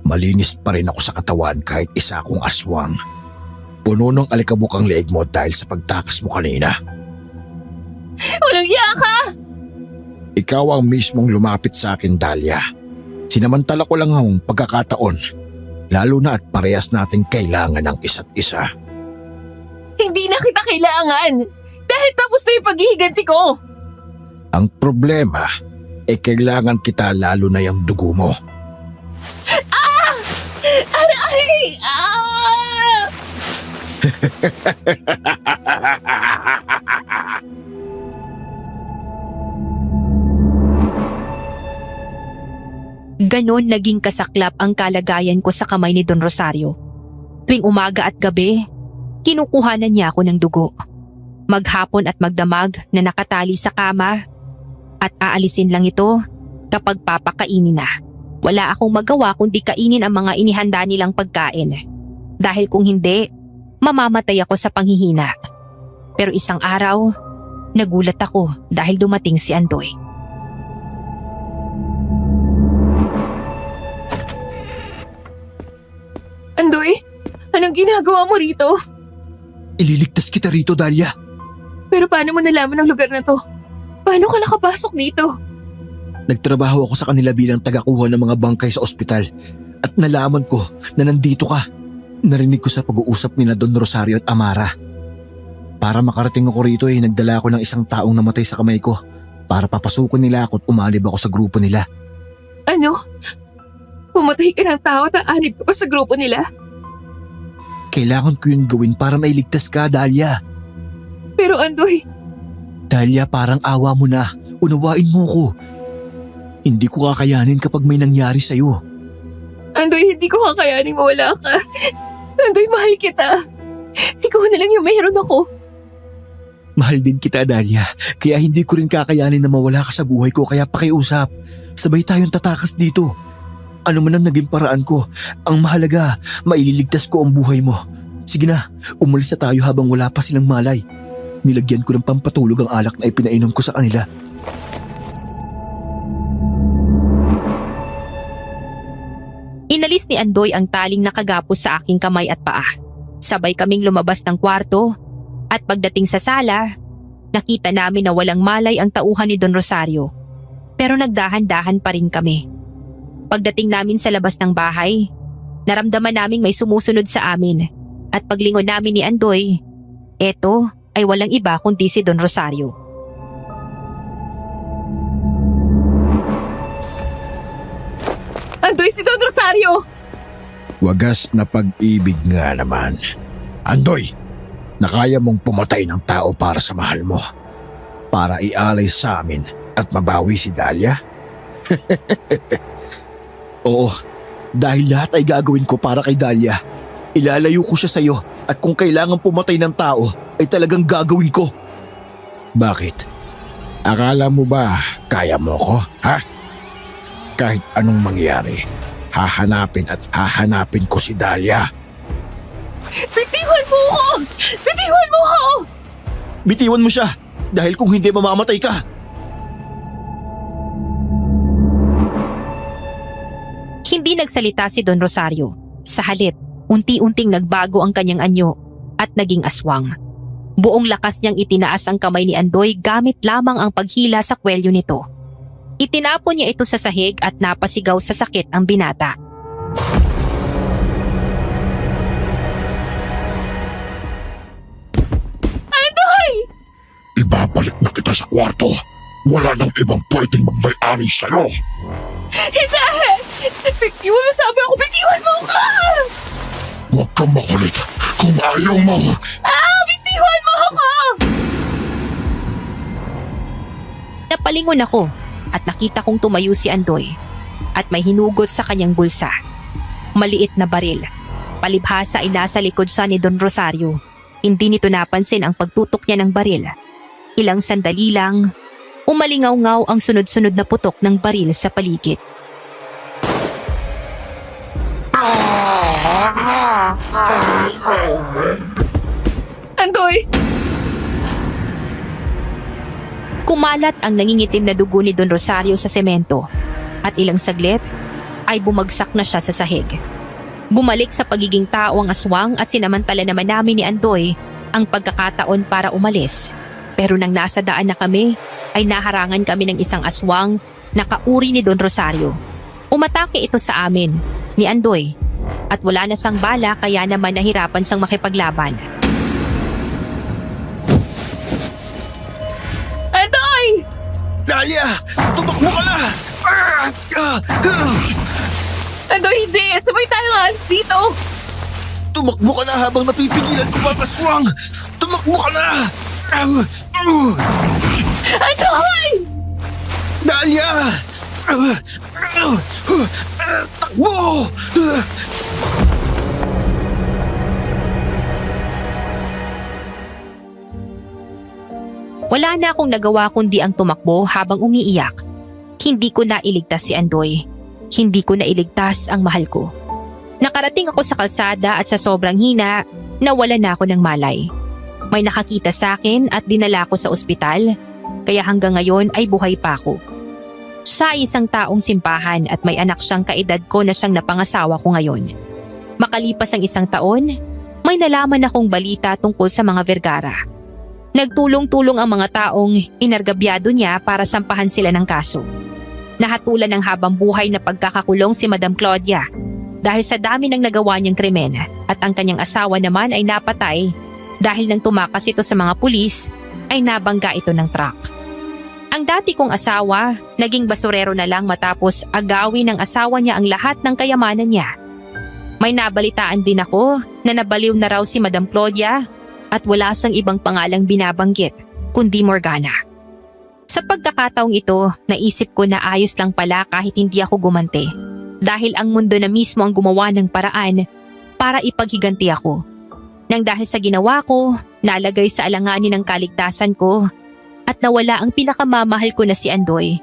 Malinis pa rin ako sa katawan kahit isa akong aswang. Puno ng alikabok ang leeg mo dahil sa pagtakas mo kanina. Walang giya ka! Ikaw ang mismong lumapit sa akin, Dahlia. Sinamantala ko lang ang pagkakataon, lalo na at parehas nating kailangan ng isa't isa. Hindi na kita kailangan! Dahil tapos na yung paghihiganti ko! Ang problema ay kailangan kita lalo na yung dugo mo. Aray! Ah! Ganon naging kasaklap ang kalagayan ko sa kamay ni Don Rosario. Tuwing umaga at gabi, kinukuhanan niya ako ng dugo. Maghapon at magdamag na nakatali sa kama at aalisin lang ito kapag papakainin na. Wala akong magawa kundi kainin ang mga inihanda nilang pagkain. Dahil kung hindi, mamamatay ako sa panghihina. Pero isang araw, nagulat ako dahil dumating si Andoy. Andoy, anong ginagawa mo rito? Ililigtas kita rito, Dahlia. Pero paano mo nalaman ang lugar na to? Paano ka nakapasok dito? Nagtrabaho ako sa kanila bilang tagakuha ng mga bangkay sa ospital at nalaman ko na nandito ka. Narinig ko sa pag-uusap ni na Don Rosario at Amara. Para makarating ako rito nagdala ako ng isang taong namatay sa kamay ko para papasukin nila ako at umanib ako sa grupo nila. Ano? Pumatay ka ng tao at aanib ka pa sa grupo nila? Kailangan ko yun gawin para mailigtas ka, Dahlia. Pero Andoy, Dahlia, parang awa mo na. Unawain mo ko. Hindi ko kakayanin kapag may nangyari sa'yo. Andoy, hindi ko kakayaning mawala ka. Andoy, mahal kita. Ikaw na lang yung mayroon ako. Mahal din kita, Dahlia. Kaya hindi ko rin kakayanin na mawala ka sa buhay ko, kaya pakiusap. Sabay tayong tatakas dito. Ano man ang naging paraan ko, ang mahalaga, maililigtas ko ang buhay mo. Sige na, umalis na tayo habang wala pa silang malay. Nilagyan ko ng pampatulog ang alak na ipinainom ko sa kanila. Inalis ni Andoy ang taling nakagapos sa aking kamay at paa. Sabay kaming lumabas ng kwarto at pagdating sa sala, nakita namin na walang malay ang tauhan ni Don Rosario. Pero nagdahan-dahan pa rin kami. Pagdating namin sa labas ng bahay, naramdaman naming may sumusunod sa amin at paglingon namin ni Andoy, eto ay walang iba kundi si Don Rosario. Andoy, si Don Rosario! Wagas na pag-ibig nga naman. Andoy, nakaya mong pumatay ng tao para sa mahal mo. Para ialay sa amin at mabawi si Dahlia? Oo, dahil lahat ay gagawin ko para kay Dahlia. Ilalayo ko siya sa'yo at kung kailangan pumatay ng tao ay talagang gagawin ko. Bakit? Akala mo ba kaya mo ko, ha? Kahit anong mangyari, hahanapin ko si Dahlia. Bitiwan mo ako! Bitiwan mo ako! Bitiwan mo siya dahil kung hindi mamamatay ka. Hindi nagsalita si Don Rosario. Sa halip, unti-unting nagbago ang kanyang anyo at naging aswang. Buong lakas niyang itinaas ang kamay ni Andoy gamit lamang ang paghila sa kwelyo nito. Itinapon niya ito sa sahig at napasigaw sa sakit ang binata. Andoy! Ibabalik na kita sa kwarto. Wala nang ibang pwedeng magmay-ari sa'yo. Hindi! Bitiwan mo, sabi ako, bitiwan mo ka! Huwag kang makulit kung ayaw mo. Bitiwan mo ako! Napalingon ako at nakita kong tumayo si Andoy at may hinugot sa kanyang bulsa. Maliit na baril. Palibhasa ay nasa likod siya ni Don Rosario. Hindi nito napansin ang pagtutok niya ng baril. Ilang sandali lang, umalingaw-ngaw ang sunod-sunod na putok ng baril sa paligid. Andoy! Kumalat ang nangingitim na dugo ni Don Rosario sa semento at ilang saglit ay bumagsak na siya sa sahig. Bumalik sa pagiging tao ang aswang at sinamantala naman namin ni Andoy ang pagkakataon para umalis. Pero nang nasa daan na kami ay naharangan kami ng isang aswang na kauri ni Don Rosario. Umatake ito sa amin, ni Andoy, at wala na siyang bala kaya naman nahirapan siyang makipaglaban. Andoy! Dahlia! Tutok mo ka na! Andoy, hindi! Sabay tayo alis dito! Tumakbo ka na habang napipigilan ko pa, aswang! Tumakbo ka na! Andoy! Dahlia! Takbo! Wala na akong nagawa kundi ang tumakbo habang umiiyak. Hindi ko na iligtas si Andoy. Hindi ko na iligtas ang mahal ko. Nakarating ako sa kalsada at sa sobrang hina, nawala na ako ng malay. May nakakita sa akin at dinala ko sa ospital, kaya hanggang ngayon ay buhay pa ako. Siya ay isang taong simbahan at may anak siyang kaedad ko na siyang napangasawa ko ngayon. Makalipas ang isang taon, may nalaman akong balita tungkol sa mga Vergara. Nagtulong-tulong ang mga taong inargabyado niya para sampahan sila ng kaso. Nahatulan ng habang buhay na pagkakakulong si Madam Claudia dahil sa dami ng nagawa niyang krimen at ang kanyang asawa naman ay napatay dahil nang tumakas ito sa mga pulis ay nabangga ito ng truck. Ang dati kong asawa naging basurero na lang matapos agawin ng asawa niya ang lahat ng kayamanan niya. May nabalitaan din ako na nabaliw na raw si Madam Claudia at wala siyang ibang pangalang binabanggit kundi Morgana. Sa pagkakataong ito, naisip ko na ayos lang pala kahit hindi ako gumante dahil ang mundo na mismo ang gumawa ng paraan para ipaghiganti ako. Nang dahil sa ginawa ko, nalagay sa alanganin ng kaligtasan ko at nawala ang pinakamamahal ko na si Andoy.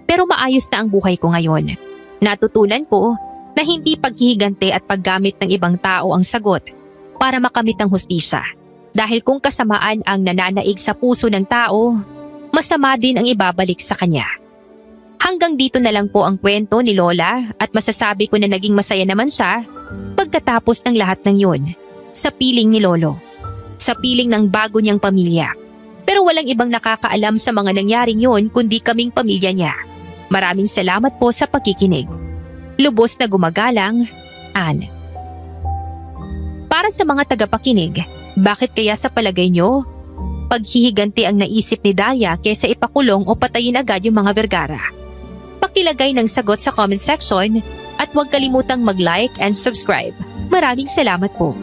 Pero maayos na ang buhay ko ngayon. Natutunan ko na hindi paghihiganti at paggamit ng ibang tao ang sagot para makamit ang hustisya. Dahil kung kasamaan ang nananaig sa puso ng tao, masama din ang ibabalik sa kanya. Hanggang dito na lang po ang kwento ni Lola at masasabi ko na naging masaya naman siya pagkatapos ng lahat ng yun. Sa piling ni Lolo. Sa piling ng bago niyang pamilya. Pero walang ibang nakakaalam sa mga nangyaring yun kundi kaming pamilya niya. Maraming salamat po sa pakikinig. Lubos na gumagalang, Ann. Para sa mga tagapakinig, bakit kaya sa palagay nyo, paghihiganti ang naisip ni Daya kaysa ipakulong o patayin agad yung mga Vergara? Pakilagay ng sagot sa comment section at huwag kalimutang mag-like and subscribe. Maraming salamat po.